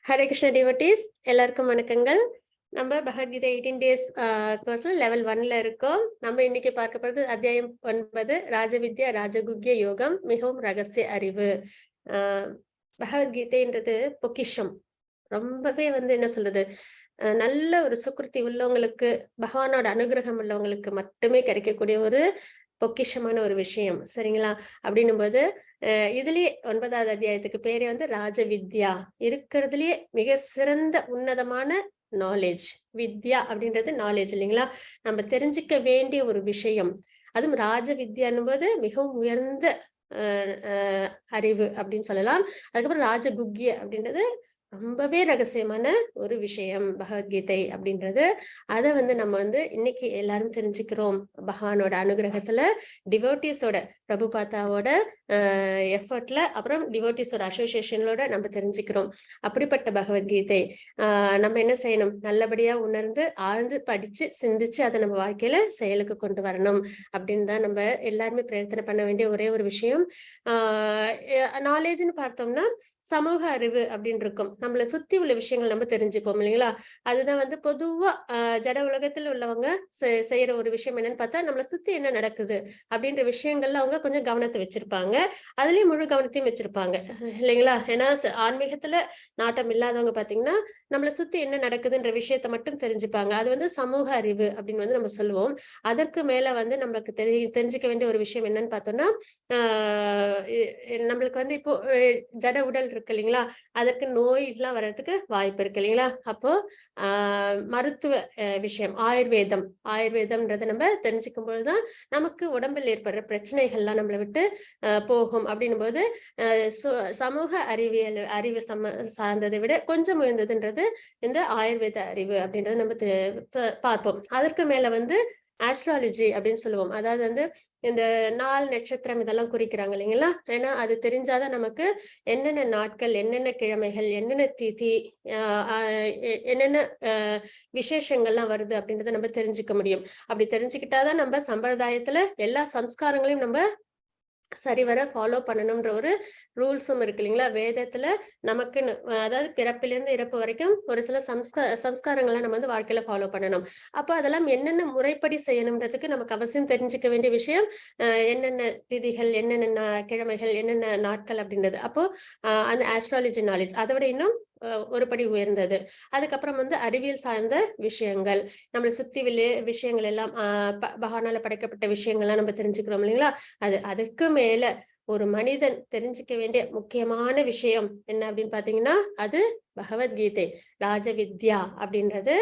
Hare Krishna devotees, எல்லாருக்கும் வணக்கங்கள். நம்ம பகவத்கீதை 18 டேஸ் கோர்ஸ்ல லெவல் 1ல இருக்கோம். நம்ம இன்னைக்கு பார்க்க போறது அத்தியாயம் 9, ராஜவித்யா ராஜகுக்ய யோகம், மிகவும் ரகசிய அறிவு. பகவத்கீதைன்றது பொக்கிஷம். ரொம்பவே என்ன சொல்றது, நல்ல ஒரு சுக்கிருத்தி உள்ளவங்களுக்கு, பகவானோட அனுகிரகம் உள்ளவங்களுக்கு மட்டுமே கிடைக்கக்கூடிய ஒரு பொக்கிஷமான ஒரு விஷயம், சரிங்களா? அப்படின்னும் போது இதுலயே 9வது அத்தியாயத்துக்கு பேரே ராஜவித்யா, இருக்கிறதுலயே மிக சிறந்த உன்னதமான நாலேஜ். வித்யா அப்படின்றது நாலேஜ் இல்லைங்களா? நம்ம தெரிஞ்சுக்க வேண்டிய ஒரு விஷயம். அதுவும் ராஜவித்யான்னும் போது மிகவும் உயர்ந்த அறிவு அப்படின்னு சொல்லலாம். அதுக்கப்புறம் ராஜகுக்ய அப்படின்றது ரொம்பவே ரகசியமான ஒரு விஷயம் பகவத்கீதை அப்படின்றது. அதை நம்ம இன்னைக்கு எல்லாரும் தெரிஞ்சுக்கிறோம். பகவானோட அனுகிரகத்துல, டிவோட்டிஸோட, பிரபுபாதாவோட எஃபர்ட்ல, அப்புறம் டிவோட்டிஸோட அசோசியேஷனோட நம்ம தெரிஞ்சுக்கிறோம். அப்படிப்பட்ட பகவத்கீதை நம்ம என்ன செய்யணும்? நல்லபடியா உணர்ந்து, ஆழ்ந்து படிச்சு, சிந்திச்சு அதை நம்ம வாழ்க்கையில செயலுக்கு கொண்டு வரணும் அப்படின்னு தான் நம்ம எல்லாருமே பிரயத்தனை பண்ண வேண்டிய ஒரே ஒரு விஷயம். நாலேஜ்னு பார்த்தோம்னா சமூக அறிவு அப்படின்னு இருக்கும். நம்மளை சுத்தி உள்ள விஷயங்கள் நம்ம தெரிஞ்சுப்போம் இல்லைங்களா? அதுதான் பொதுவா ஜட உலகத்துல உள்ளவங்க செய்யற ஒரு விஷயம் என்னன்னு பார்த்தா, நம்மளை சுத்தி என்ன நடக்குது அப்படின்ற விஷயங்கள்ல அவங்க கொஞ்சம் கவனத்தை வச்சிருப்பாங்க. அதுலயும் முழு கவனத்தையும் வச்சிருப்பாங்க இல்லைங்களா? ஏன்னா ஆன்மீகத்துல நாட்டம் இல்லாதவங்க பாத்தீங்கன்னா, நம்மளை சுத்தி என்ன நடக்குதுன்ற விஷயத்த மட்டும் தெரிஞ்சுப்பாங்க. அது சமூக அறிவு அப்படின்னு நம்ம சொல்லுவோம். அதற்கு மேல நம்மளுக்கு தெரிஞ்சுக்க வேண்டிய ஒரு விஷயம் என்னன்னு பார்த்தோம்னா, நம்மளுக்கு இப்போ ஜட உடல் இருக்கு இல்லைங்களா? அதற்கு நோய் எல்லாம் வர்றதுக்கு வாய்ப்பு இருக்கு இல்லைங்களா? அப்போ மருத்துவ விஷயம், ஆயுர்வேதம்ன்றதை நம்ம தெரிஞ்சுக்கும் போதுதான் நமக்கு உடம்பில் ஏற்படுற பிரச்சனைகள்லாம் நம்மளை விட்டு போகும். அப்படின்னும் போது சமூக அறிவு சார்ந்ததை விட கொஞ்சம் உயர்ந்ததுன்றது இந்த ஆயுர்வேத அறிவு அப்படின்றத நம்ம பார்ப்போம். அதற்கு மேல ஆஸ்ட்ராலஜி அப்படின்னு சொல்லுவோம். அதாவது இந்த நாள், நட்சத்திரம் இதெல்லாம் குறிக்கிறாங்க இல்லைங்களா? ஏன்னா அது தெரிஞ்சாதான் நமக்கு என்னென்ன நாட்கள், என்னென்ன கிழமைகள், என்னென்ன திதி, என்னென்ன விசேஷங்கள்லாம் வருது அப்படின்றத நம்ம தெரிஞ்சுக்க முடியும். அப்படி தெரிஞ்சுக்கிட்டாதான் நம்ம சம்பிரதாயத்துல எல்லா சம்ஸ்காரங்களையும் நம்ம சரிவர ஃபாலோ பண்ணணும்ன்ற ஒரு ரூல்ஸும் இருக்கு இல்லைங்களா? வேதத்துல நமக்குன்னு, அதாவது பிறப்பிலிருந்து இறப்பு வரைக்கும் ஒரு சில சம்ஸ்காரங்கள்லாம் நம்ம வாழ்க்கையில ஃபாலோ பண்ணணும். அப்போ அதெல்லாம் என்னென்ன முறைப்படி செய்யணும்ன்றதுக்கு நமக்கு அவசியம் தெரிஞ்சுக்க வேண்டிய விஷயம், என்னென்ன திதிகள், என்னென்ன கிழமைகள், என்னென்ன நாட்கள் அப்படின்றது. அப்போ அந்த ஆஸ்ட்ராலஜி நாலேஜ் அதை விட இன்னும் ஒரு படி உயர்ந்தது. அதுக்கப்புறம் அறிவியல் சார்ந்த விஷயங்கள், நம்மளை சுத்தி விஷயங்கள் எல்லாம் பகவானால படைக்கப்பட்ட விஷயங்கள்லாம் நம்ம தெரிஞ்சுக்கிறோம் இல்லைங்களா? அதுக்கு மேல ஒரு மனிதன் தெரிஞ்சுக்க வேண்டிய முக்கியமான விஷயம் என்ன அப்படின்னு பாத்தீங்கன்னா, அது பகவத்கீதை, ராஜவித்யா அப்படின்றது.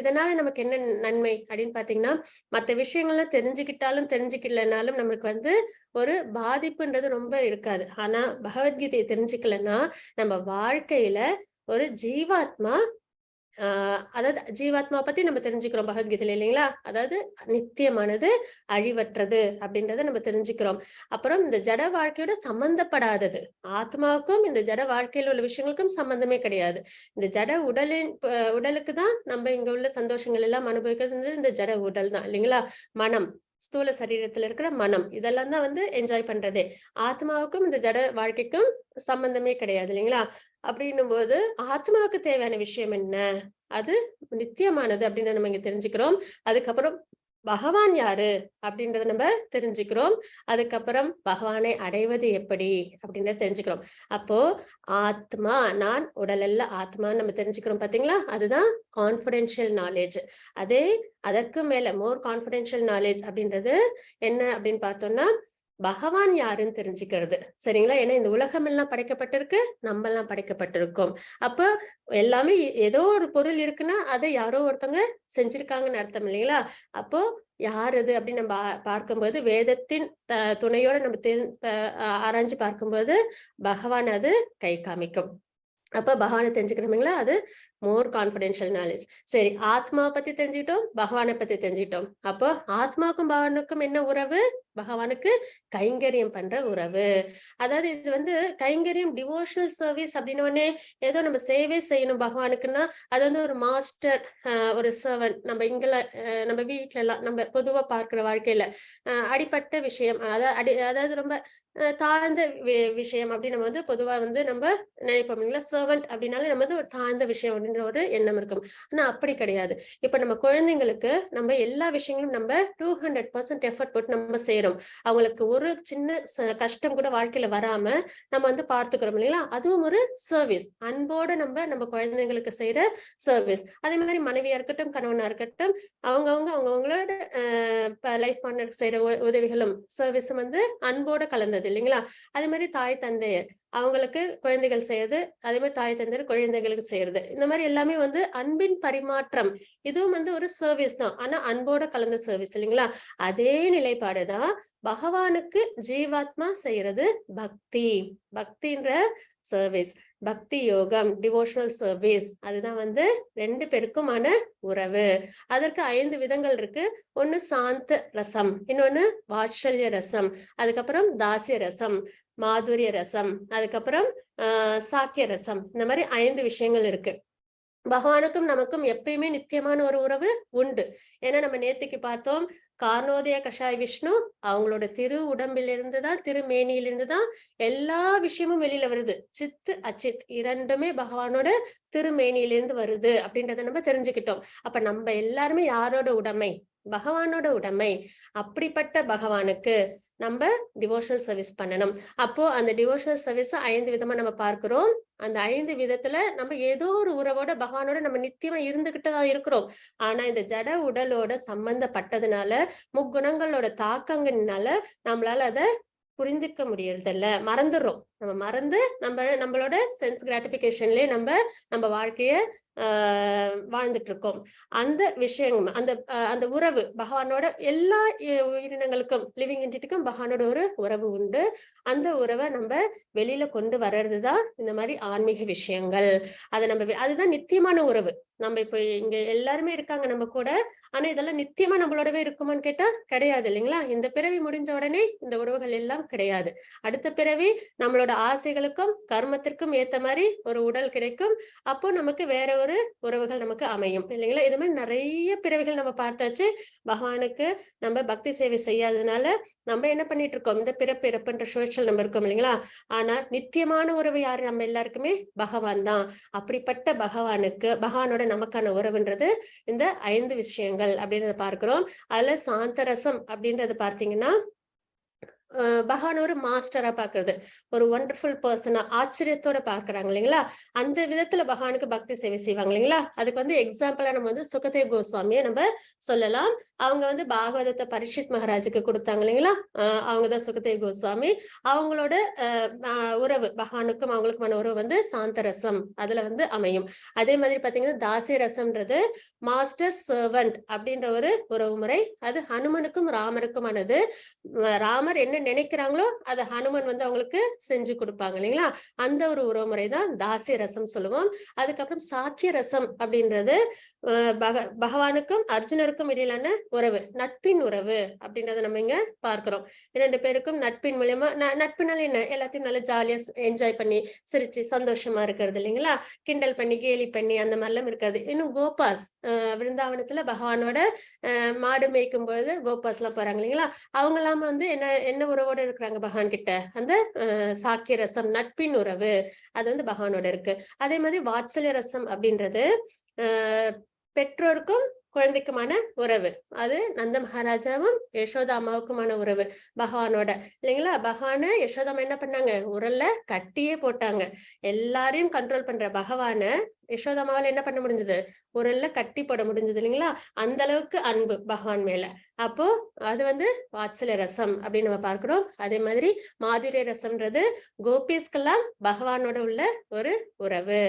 இதனால நமக்கு என்ன நன்மை அப்படின்னு பாத்தீங்கன்னா, மற்ற விஷயங்கள்லாம் தெரிஞ்சுக்கிட்டாலும் தெரிஞ்சுக்கலனாலும் நம்மளுக்கு ஒரு பாதிப்புன்றது ரொம்ப இருக்காது. ஆனா பகவத்கீதையை தெரிஞ்சுக்கலன்னா நம்ம வாழ்க்கையில ஒரு ஜீவாத்மா, அதாவது ஜீவாத்மா பத்தி நம்ம தெரிஞ்சுக்கிறோம் பகவத்கீதையில இல்லைங்களா? அதாவது நித்தியமானது, அழிவற்றது அப்படின்றத நம்ம தெரிஞ்சுக்கிறோம். அப்புறம் இந்த ஜட வாழ்க்கையோட சம்பந்தப்படாதது, ஆத்மாவுக்கும் இந்த ஜட வாழ்க்கையில உள்ள விஷயங்களுக்கும் சம்பந்தமே கிடையாது. இந்த ஜட உடலுக்கு தான் நம்ம இங்க உள்ள சந்தோஷங்கள் எல்லாம் அனுபவிக்கிறது இந்த ஜட உடல் தான் இல்லைங்களா? மனம், ஸ்தூல சரீரத்துல இருக்கிற மனம், இதெல்லாம் தான் என்ஜாய் பண்றதே. ஆத்மாவுக்கும் இந்த ஜட வாழ்க்கைக்கும் சம்பந்தமே கிடையாது இல்லைங்களா? அப்படின்னும் போது ஆத்மாவுக்கு தேவையான விஷயம் என்ன? அது நித்தியமானது அப்படின்னு நம்ம இங்க தெரிஞ்சுக்கிறோம். அதுக்கப்புறம் பகவான் யாரு அப்படின்றத நம்ம தெரிஞ்சுக்கிறோம். அதுக்கப்புறம் பகவானை அடைவது எப்படி அப்படின்றத தெரிஞ்சுக்கிறோம். அப்போ ஆத்மா, நான் உடலல்ல ஆத்மான்னு நம்ம தெரிஞ்சுக்கிறோம் பாத்தீங்களா? அதுதான் கான்பிடென்ஷியல் நாலேஜ். அதற்கு மேல மோர் கான்பிடென்ஷியல் நாலேஜ் அப்படின்றது என்ன அப்படின்னு பார்த்தோம்னா, பகவான் யாருன்னு தெரிஞ்சுக்கிறது, சரிங்களா? ஏன்னா இந்த உலகம் எல்லாம் படைக்கப்பட்டிருக்கு, நம்ம எல்லாம் படைக்கப்பட்டிருக்கோம். அப்ப எல்லாமே ஏதோ ஒரு பொருள் இருக்குன்னா அதை யாரோ ஒருத்தவங்க செஞ்சிருக்காங்கன்னு அர்த்தம் இல்லைங்களா? அப்போ யார் அது அப்படின்னு நம்ம பார்க்கும்போது, வேதத்தின் துணையோட நம்ம ஆராய்ஞ்சு பார்க்கும்போது பகவான் அது கை காமிக்கும். அப்ப பகவானை தெரிஞ்சுக்கணுங்களா? அது மோர் கான்பிடென்ஷியல் நாலேஜ். சரி, ஆத்மாவை பத்தி தெரிஞ்சுக்கிட்டோம், பகவானை பத்தி தெரிஞ்சுக்கிட்டோம். அப்போ ஆத்மாவுக்கும் பகவானுக்கும் என்ன உறவு? பகவானுக்கு கைங்கரியம் பண்ற உறவு. அதாவது இது வந்து கைங்கரியம் டிவோஷனல் சர்வீஸ் அப்படின்னு உடனே ஏதோ நம்ம சேவை செய்யணும் பகவானுக்குன்னா அது வந்து ஒரு மாஸ்டர், ஒரு சர்வன்ட். நம்ம நம்ம வீட்டுல எல்லாம் நம்ம பொதுவா பார்க்கிற வாழ்க்கையில அடிப்பட்ட விஷயம், அதாவது ரொம்ப தாழ்ந்த விஷயம் அப்படின்னு நம்ம வந்து பொதுவா வந்து நம்ம நினைப்போம் இல்லைங்களா. சர்வன்ட் அப்படின்னாலே நம்ம வந்து ஒரு தாழ்ந்த விஷயம் அப்படின்ற ஒரு எண்ணம் இருக்கும். ஆனா அப்படி கிடையாது. இப்ப நம்ம குழந்தைங்களுக்கு நம்ம எல்லா விஷயங்களும் நம்ம 200% எஃபர்ட் போட்டு நம்ம செய்யறோம். அவங்களுக்கு ஒரு சின்ன கஷ்டம் கூட வாழ்க்கையில வராம நம்ம வந்து பார்த்துக்கிறோம் இல்லைங்களா. அதுவும் ஒரு சர்வீஸ். அன்போட நம்ம குழந்தைங்களுக்கு செய்யற சர்வீஸ். அதே மாதிரி மனைவியா இருக்கட்டும், கணவனா இருக்கட்டும், அவங்கவுங்களோட லைஃப் பார்ட்னருக்கு செய்யற உதவிகளும் சர்வீஸும் வந்து அன்போட கலந்தது இல்லைங்களா. அதே மாதிரி தாய் தந்தையர் அவங்களுக்கு குழந்தைகள் செய்யறது, அதே மாதிரி தாய் தந்தையர் குழந்தைகளுக்கு செய்யறது, இந்த மாதிரி எல்லாமே வந்து அன்பின் பரிமாற்றம். இதுவும் வந்து ஒரு சர்வீஸ் தான், ஆனா அன்போட கலந்த சர்வீஸ் இல்லைங்களா. அதே நிலைப்பாடுதான் பகவானுக்கு ஜீவாத்மா செய்யறது பக்தி. பக்தின்ற சர்வீஸ், பக்தி யோகம், டிவோஷனல் சர்வீஸ், அதுதான் வந்து 2 பேருக்குமான உறவு. அதற்கு 5 விதங்கள் இருக்கு. ஒண்ணு சாந்த ரசம், இன்னொன்னு வாத்சல்ய ரசம், அதுக்கப்புறம் தாசிய ரசம், மாதுரிய ரசம், அதுக்கப்புறம் சாக்கிய ரசம். இந்த மாதிரி 5 விஷயங்கள் இருக்கு. பகவானுக்கும் நமக்கும் எப்பயுமே நித்தியமான ஒரு உறவு உண்டு. ஏன்னா நம்ம நேத்திக்கு பார்த்தோம், கார்ணோதய கஷாய விஷ்ணு அவங்களோட திரு உடம்பிலிருந்துதான், திருமேனியிலிருந்துதான் எல்லா விஷயமும் வெளியில வருது. சித்து அச்சித் இரண்டுமே பகவானோட திருமேனியிலிருந்து வருது அப்படின்றத நம்ம தெரிஞ்சுக்கிட்டோம். அப்ப நம்ம எல்லாருமே யாரோட உடைமை? பகவானோட உடைமை. அப்படிப்பட்ட பகவானுக்கு நம்ம டிவோஷனல் சர்வீஸ் பண்ணணும். அப்போ அந்த டிவோஷனல் சர்வீஸ் 5 விதமா நம்ம பார்க்கிறோம். அந்த 5 விதத்துல நம்ம ஏதோ ஒரு உறவோட பகவானோட நம்ம நித்தியமா இருந்துகிட்டு தான் இருக்கிறோம். ஆனா இந்த ஜட உடலோட சம்பந்தப்பட்டதுனால, முக்குணங்களோட தாக்கங்கள்னால நம்மளால அத புரிந்துக்க முடியறதில்ல, மறந்துடுறோம். நம்ம மறந்து நம்மளோட சென்ஸ் கிராட்டிபிகேஷன்லயே நம்ம வாழ்க்கைய வாழ்ந்துட்டு இருக்கோம். அந்த விஷயம், அந்த உறவு பகவானோட எல்லா உயிரினங்களுக்கும், லிவிங் என்டிட்டிக்கும் பகவானோட ஒரு உறவு உண்டு. அந்த உறவை நம்ம வெளியில கொண்டு வர்றதுதான் இந்த மாதிரி ஆன்மீக விஷயங்கள். அதுதான் நித்தியமான உறவு. நம்ம இப்ப இங்க எல்லாருமே இருக்காங்க நம்ம கூட, ஆனா இதெல்லாம் நித்தியமா நம்மளோடவே இருக்குமான்னு கேட்டா கிடையாது இல்லைங்களா. இந்த பிறவி முடிஞ்ச உடனே இந்த உறவுகள் எல்லாம் கிடையாது. அடுத்த பிறவி நம்மளோட ஆசைகளுக்கும் கர்மத்திற்கும் ஏத்த மாதிரி ஒரு உடல் கிடைக்கும். அப்போ நமக்கு வேற ஒரு உறவுகள் நமக்கு அமையும் இல்லைங்களா. இது மாதிரி நிறைய பிறவிகள் நம்ம பார்த்தாச்சு. பகவானுக்கு நம்ம பக்தி சேவை செய்யாததுனால நம்ம என்ன பண்ணிட்டு இருக்கோம், இந்த பிறப்புன்ற சுழற்சியில் நம்ம இருக்கோம் இல்லைங்களா. ஆனா நித்தியமான உறவு யாரு? நம்ம எல்லாருக்குமே பகவான் தான். அப்படிப்பட்ட பகவானோட நமக்கான உறவுன்றது இந்த 5 விஷயங்கள் அப்படின்றத பார்க்கிறோம். அதுல சாந்தரசம் அப்படின்றது பார்த்தீங்கன்னா பகவான் ஒரு மாஸ்டரா பாக்குறது, ஒரு ஒண்டர்ஃபுல் பர்சனா ஆச்சரியத்தோட பாக்குறாங்க இல்லைங்களா. அந்த விதத்துல பகவானுக்கு பக்தி சேவை செய்வாங்க இல்லைங்களா. அதுக்கு வந்து எக்ஸாம்பிளா நம்ம வந்து சுகதேவ் கோஸ்வாமியை நம்ம சொல்லலாம். அவங்க வந்து பாகவதத்தை பரீட்சித் மகாராஜுக்கு கொடுத்தாங்க இல்லைங்களா. அவங்கதான் சுகதேவ் கோஸ்வாமி. அவங்களோட உறவு, பகவானுக்கும் அவங்களுக்குமான உறவு வந்து சாந்தரசம் அதுல வந்து அமையும். அதே மாதிரி பாத்தீங்கன்னா தாசிய ரசம்ன்றது மாஸ்டர் சர்வன்ட் அப்படின்ற ஒரு உறவு முறை. அது ஹனுமனுக்கும் ராமருக்குமானது. ராமர் என்ன நினைக்கிறாங்களோ அதை ஹனுமன் வந்து அவங்களுக்கு செஞ்சு கொடுப்பாங்க இல்லைங்களா. அந்த ஒரு உறவு முறைதான் தாசிய ரசம் சொல்லுவோம். அதுக்கப்புறம் சாக்கிய ரசம் அப்படின்றது பகவானுக்கும் அர்ஜுனருக்கும் இடையிலான உறவு, நட்பின் உறவு அப்படின்றத நம்ம இங்க பார்க்கிறோம். 2 பேருக்கும் நட்பின் மூலியமா, நட்பினால என்ன, எல்லாத்தையும் நல்லா ஜாலியா என்ஜாய் பண்ணி சிரிச்சு சந்தோஷமா இருக்கிறது இல்லைங்களா. கிண்டல் பண்ணி கேலி பண்ணி அந்த மாதிரிலாம் இருக்காது. இன்னும் கோபாஸ், விருந்தாவனத்துல பகவானோட மாடு மேய்க்கும் பொழுது கோபாஸ் எல்லாம் போறாங்க இல்லைங்களா. அவங்க எல்லாம் வந்து என்ன உறவோட இருக்கிறாங்க பகவான் கிட்ட, அந்த சாக்கிய ரசம் நட்பின் உறவு அது வந்து பகவானோட இருக்கு. அதே மாதிரி வாத்சல்ய ரசம் அப்படின்றது பெற்றோருக்கும் குழந்தைக்குமான உறவு. அது நந்த மகாராஜாவும் யசோதா அம்மாவுக்குமான உறவு பகவானோட இல்லைங்களா. பகவான யசோதாமா என்ன பண்ணாங்க, உரல்ல கட்டியே போட்டாங்க. எல்லாரையும் கண்ட்ரோல் பண்ற பகவான யசோதாமாவால என்ன பண்ண முடிஞ்சது, உரல்ல கட்டி போட முடிஞ்சது இல்லைங்களா. அந்த அளவுக்கு அன்பு பகவான் மேல. அப்போ அது வந்து வாத்சல்ய ரசம் அப்படின்னு நம்ம பார்க்கிறோம். அதே மாதிரி மாதுரிய ரசம்ன்றது கோபிஸ்கெல்லாம் பகவானோட உள்ள ஒரு உறவு.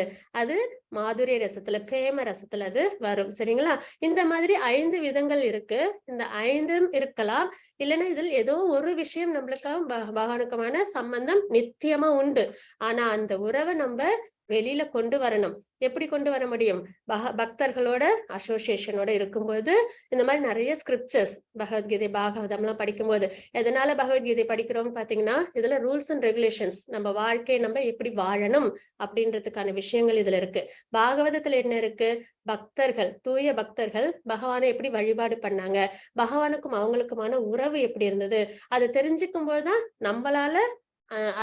அது மாதுரிய ரசத்துல, பிரேம ரசத்துல அது வரும் சரிங்களா. இந்த மாதிரி 5 விதங்கள் இருக்கு. இந்த 5ம் இருக்கலாம், இல்லைன்னா இதில் ஏதோ ஒரு விஷயம் நம்மளுக்கும் பகவானுக்குமான சம்பந்தம் நித்தியமா உண்டு. ஆனா அந்த உறவை நம்ம வெளியில கொண்டு வரணும். எப்படி கொண்டு வர முடியும்? பக்தர்களோட அசோசியேஷனோட இருக்கும்போது இந்த மாதிரி நிறைய ஸ்கிரிப்சர்ஸ், பகவத்கீதை, பாகவதம் எல்லாம் படிக்கும்போது, எதனால பகவத்கீதை படிக்கிறோம் பாத்தீங்கன்னா, இதுல ரூல்ஸ் அண்ட் ரெகுலேஷன்ஸ், நம்ம வாழ்க்கையை நம்ம எப்படி வாழணும் அப்படின்றதுக்கான விஷயங்கள் இதுல இருக்கு. பாகவதத்துல என்ன இருக்கு? பக்தர்கள், தூய பக்தர்கள் பகவானை எப்படி வழிபாடு பண்ணாங்க, பகவானுக்கும் அவங்களுக்குமான உறவு எப்படி இருந்தது, அதை தெரிஞ்சுக்கும் போதுதான் நம்மளால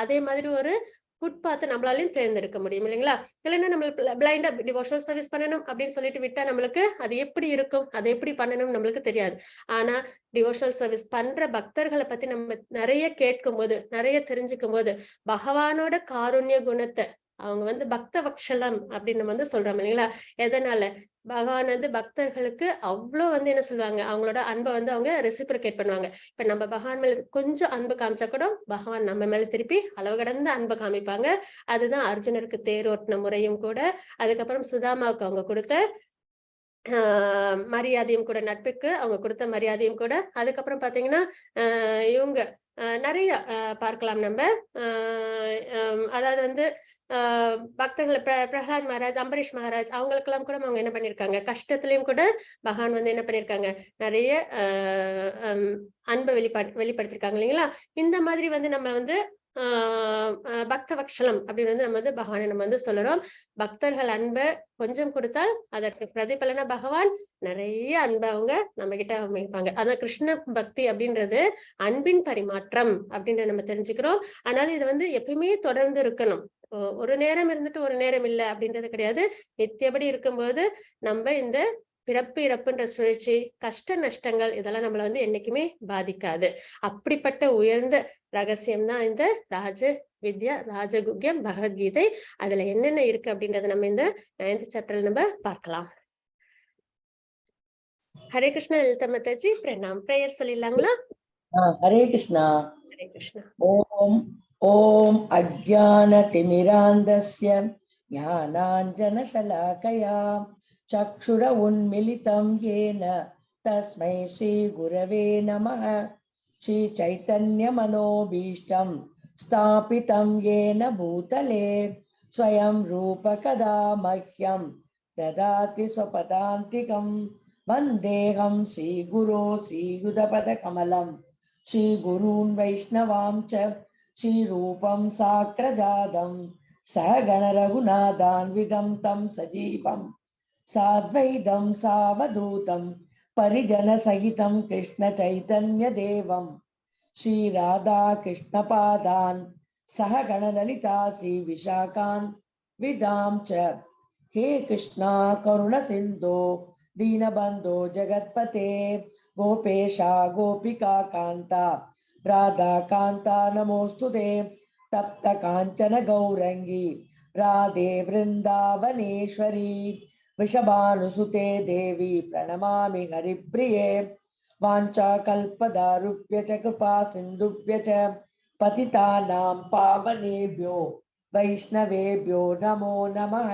அதே மாதிரி ஒரு ஃபுட்பாத்தை நம்மளாலையும் தேர்ந்தெடுக்க முடியும் இல்லைங்களா? இல்லைன்னா நம்ம பிளைண்டா டிவோஷனல் சர்வீஸ் பண்ணணும் அப்படின்னு சொல்லிட்டு விட்டா நம்மளுக்கு அது எப்படி இருக்கும், அதை எப்படி பண்ணணும் நம்மளுக்கு தெரியாது. ஆனா டிவோஷனல் சர்வீஸ் பண்ற பக்தர்களை பத்தி நம்ம நிறைய கேட்கும் போது, நிறைய தெரிஞ்சுக்கும் போது, பகவானோட காருண்ய குணத்தை, அவங்க பக்த வக்ஷலம் அப்படின்னு நம்ம சொல்றோம் இல்லைங்களா? எதனால? பகவான் பக்தர்களுக்கு அவ்வளோ என்ன சொல்லுவாங்க, அவங்களோட அன்பை அவங்க ரெசிப்ரிகேட் பண்ணுவாங்க. இப்ப நம்ம பகவான் மேல கொஞ்சம் அன்பு காமிச்சா கூட பகவான் நம்ம மேல திருப்பி அளவு கடந்த அன்பை காமிப்பாங்க. அதுதான் அர்ஜுனருக்கு தேரோட்டின முறையும் கூட. அதுக்கப்புறம் சுதாமாவுக்கு அவங்க கொடுத்த மரியாதையும் கூட, நட்புக்கு அவங்க கொடுத்த மரியாதையும் கூட. அதுக்கப்புறம் பாத்தீங்கன்னா இவங்க நிறைய பார்க்கலாம் நம்ம. அதாவது பக்தர்கள் பிரகலாத் மகாராஜ், அம்பரீஷ் மகாராஜ், அவங்களுக்கெல்லாம் கூட அவங்க என்ன பண்ணிருக்காங்க, கஷ்டத்திலயும் கூட பகவான் என்ன பண்ணிருக்காங்க, நிறைய அன்பை வெளிப்படுத்திருக்காங்க இல்லைங்களா? இந்த மாதிரி நம்ம பக்த வக்ஷலம் அப்படின்னு நம்ம பகவானை நம்ம சொல்லுறோம். பக்தர்கள் அன்பை கொஞ்சம் கொடுத்தால் அதற்கு பிரதிபலனா பகவான் நிறைய அன்பை அவங்க நம்ம கிட்ட அமைப்பாங்க. அதான் கிருஷ்ண பக்தி அப்படின்றது அன்பின் பரிமாற்றம் அப்படின்றத நம்ம தெரிஞ்சுக்கிறோம். அதனால இது எப்பயுமே தொடர்ந்து இருக்கணும். ஒரு நேரம் இருந்துட்டு ஒரு நேரம் இல்லை அப்படின்றது கிடையாது. நித்தியபடி இருக்கும்போது நம்ம இந்த பிறப்பு இறப்புன்ற சுழற்சி, கஷ்ட நஷ்டங்கள் இதெல்லாம் நம்மள என்னைக்குமே பாதிக்காது. அப்படிப்பட்ட உயர்ந்த ரகசியம் தான் இந்த ராஜ வித்யா ராஜகுக்யம் பகவத்கீதை. அதுல என்னென்ன இருக்கு அப்படின்றத நம்ம இந்த 9th சாப்டர்ல நம்ம பார்க்கலாம். ஹரே கிருஷ்ணா. லலிதா மாதாஜி பிரணாம். பிரேயர் சொல்லிடலாங்களா? ஹரே கிருஷ்ணா. ஹரே கிருஷ்ணா. ஓம் ஓம் அஜ்ஞானதிமிராந்தஸ்ய ஞானாஞ்சனசலாகயா சக்ஷுர உன்மிலிதம் ஏன தஸ்மை ஸ்ரீ குரவே நமः. ஸ்ரீ சைத்தன்ய மனோபீஷ்டம் ஸ்தாபிதம் ஏன பூதலே ஸ்வயம் ரூப கதா மஹ்யம் ததாதி ஸ்வபதாந்திகம். வந்தேகம் ஸ்ரீ குரோ ஸ்ரீயுதபத கமலம் ஸ்ரீ குரூன் வைஷ்ணவாம் ச ஸ்ரீ ரூபம் சாக்ரஜாதம் சகண ரகுநாதான்விதம் தம் சஜீவம் சாத்வைதம் சாவதூதம் பரிஜன சகிதம் கிருஷ்ண சைதன்ய தேவம் ஸ்ரீ ராதா கிருஷ்ண பாதான் சகண லலிதா ஸ்ரீ விஷாகான் விதாம் ச. ஹே கிருஷ்ணா கருண சிந்தோ दीनबंधो जगत्पते गोपेशा गोपिका कांता राधा कांता नमोस्तुते. तप्त कांचन गौरंगी राधे वृंदावनेश्वरी वृषभानुसुते देवी प्रणमामि हरिप्रिये. वाञ्छा कल्पदारुभ्य च कृपा सिन्धुभ्य च पतितानां पावनेभ्यो वैष्णवेभ्यो नमो नमः.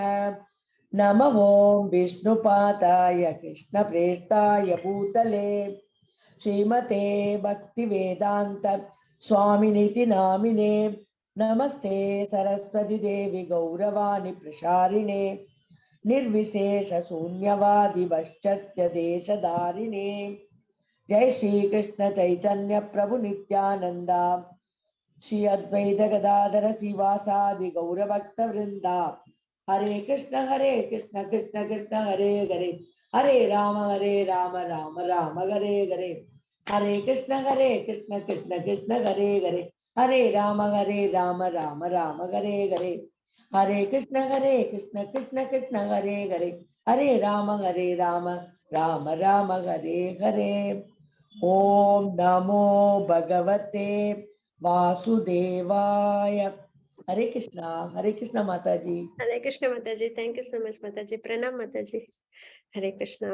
नमो ओं विष्णुपादाय कृष्णप्रेष्ठाय भूतले श्रीमते भक्तिवेदांत स्वामिनिति नामिने. नमस्ते सरस्वती देवी गौरवाणी प्रसारिणे निर्विशेष शून्यवादी पश्चात्य देशधारिणे. जय श्री कृष्ण चैतन्य प्रभु नित्यानंदा श्री अद्वैत गदाधर शिवासादि गौरभक्त वृंदा. हरे कृष्ण कृष्ण कृष्ण हरे हरे हरे राम राम राम हरे हरे. हरे कृष्ण कृष्ण कृष्ण हरे हरे हरे राम राम राम हरे हरे. हरे कृष्ण कृष्ण कृष्ण हरे हरे हरे राम राम राम हरे हरे. ओम नमो भगवते वासुदेवाय. हरे कृष्णा माताजी. हरे कृष्णा माताजी. थैंक यू सो मच माताजी. प्रणाम माताजी. हरे कृष्णा.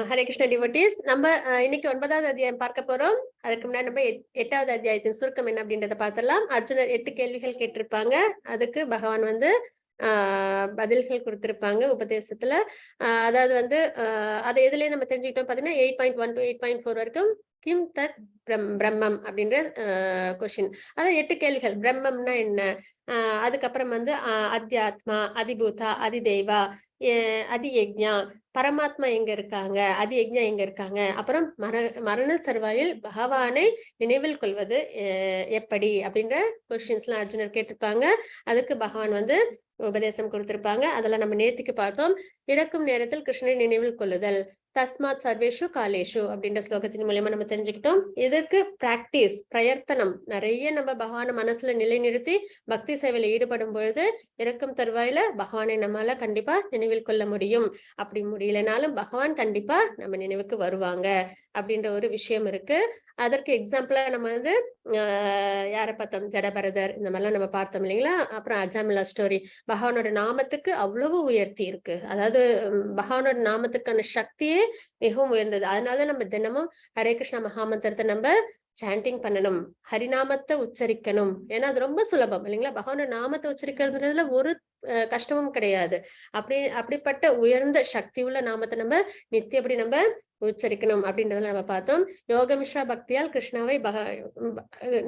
ஹரே கிருஷ்ண டிவோட்டீஸ். நம்ம இன்னைக்கு 9வது அத்தியாயம் பார்க்க போறோம். அதுக்கு முன்னாடி நம்ம 8வது அத்தியாயத்தின் சுருக்கம் என்ன அப்படின்றத பார்த்துடலாம். அர்ஜுனர் 8 கேள்விகள் கேட்டிருப்பாங்க. அதுக்கு பகவான் பதில்கள் கொடுத்திருப்பாங்க உபதேசத்துல. அதாவது அதை எதுலயே நம்ம தெரிஞ்சுக்கிட்டோம் பாத்தீங்கன்னா 8.1 to 8.4 வரைக்கும் கிம் தத் பிரம்மம் அப்படின்ற கொஸ்டின். அதாவது 8 கேள்விகள். பிரம்மம்னா என்ன? அதுக்கப்புறம் வந்து அத்தியாத்மா, அதிபூதா, அதிதெய்வா, அதியக்ஞா, பரமாத்மா எங்க இருக்காங்க, அதியக்ஞா எங்க இருக்காங்க, அப்புறம் மரண தருவாயில் பகவானை நினைவில் கொள்வது எப்படி அப்படின்ற கொஸ்டின்ஸ்லாம் அர்ஜுனர் கேட்டிருப்பாங்க. அதுக்கு பகவான் வந்து உபதேசம் கொடுத்திருப்பாங்க. அதெல்லாம் நம்ம நேத்திக்கு பார்த்தோம். இறக்கும் நேரத்தில் கிருஷ்ணனை நினைவில் கொள்ளுதல், தஸ்மாத் சர்வேஷு காலேஷு அப்படின்ற ஸ்லோகத்தின் மூலியமா நம்ம தெரிஞ்சுக்கிட்டோம். இதற்கு பிராக்டிஸ், பிரயத்தனம், நிறைய நம்ம பகவான மனசுல நிலைநிறுத்தி பக்தி சேவையில ஈடுபடும் பொழுது இறக்கும் தருவாயில பகவானை நம்மால கண்டிப்பா நினைவில் கொள்ள முடியும். அப்படி முடியலனாலும் பகவான் கண்டிப்பா நம்ம நினைவுக்கு வருவாங்க அப்படின்ற ஒரு விஷயம் இருக்கு. அதற்கு எக்ஸாம்பிளா நம்ம வந்து யாரை பார்த்தோம்? ஜடபரதர், இந்த மாதிரிலாம் நம்ம பார்த்தோம் இல்லைங்களா? அப்புறம் அஜாமிலா ஸ்டோரி. பகவானோட நாமத்துக்கு அவ்வளவு உயர்த்தி இருக்கு. அதாவது பகவானோட நாமத்துக்கான சக்தியே மிகவும் உயர்ந்தது. அதனாலதான் நம்ம தினமும் ஹரே கிருஷ்ணா மகாமந்திரத்தை நம்ம சாண்டிங் பண்ணணும், ஹரிநாமத்தை உச்சரிக்கணும். ஏன்னா அது ரொம்ப சுலபம் இல்லைங்களா? பகவானோட நாமத்தை உச்சரிக்கிறதுல ஒரு கஷ்டமும் கிடையாது. அப்படிப்பட்ட உயர்ந்த சக்தி உள்ள நாமத்தை நம்ம நித்தியப்படி நம்ம உச்சரிக்கணும் அப்படின்றத நம்ம பார்த்தோம். யோகமிஸ்ரா பக்தியால் கிருஷ்ணாவை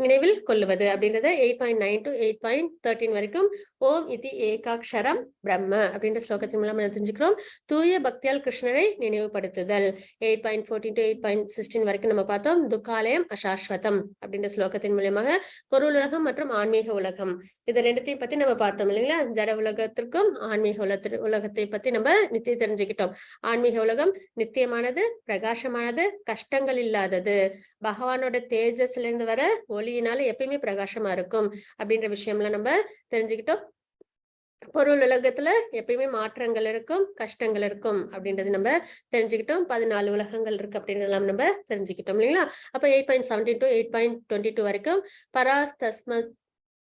நினைவில் கொள்ளுவது அப்படின்றத 8.9 to 8.13 வரைக்கும் ஓம் இதி ஏகாக்ஷரம் பிரம்ம அப்படின்ற ஸ்லோகத்தின் மூலம் தெரிஞ்சுக்கிறோம். தூய பக்தியால் கிருஷ்ணரை நினைவுபடுத்துதல் 8.14 to 8.16 வரைக்கும் நம்ம பார்த்தோம். துக்காலயம் அசாஸ்வதம் அப்படின்ற ஸ்லோகத்தின் மூலியமாக பொருள் உலகம் மற்றும் ஆன்மீக உலகம், இது ரெண்டுத்தையும் பத்தி நம்ம பார்த்தோம் இல்லைங்களா? ஜட உலகத்திற்கும் ஆன்மீக உலகத்தை பத்தி நம்ம நித்தியம் தெரிஞ்சுக்கிட்டோம். ஆன்மீக உலகம் நித்தியமானது, பிரகாசமானது, கஷ்டங்கள் இல்லாதது, பகவானோட தேஜஸ்ல இருந்து வர ஒளியினால எப்பயுமே பிரகாசமா இருக்கும் அப்படின்ற விஷயம்லாம் நம்ம தெரிஞ்சுக்கிட்டோம். பொருள் உலகத்துல எப்பயுமே மாற்றங்கள் இருக்கும், கஷ்டங்கள் இருக்கும் அப்படின்றது நம்ம தெரிஞ்சுக்கிட்டோம். 14 உலகங்கள் இருக்கு அப்படின்றதெல்லாம் நம்ம தெரிஞ்சுக்கிட்டோம் இல்லைங்களா? அப்ப 8.17 to 8.22 வரைக்கும் பராஸ்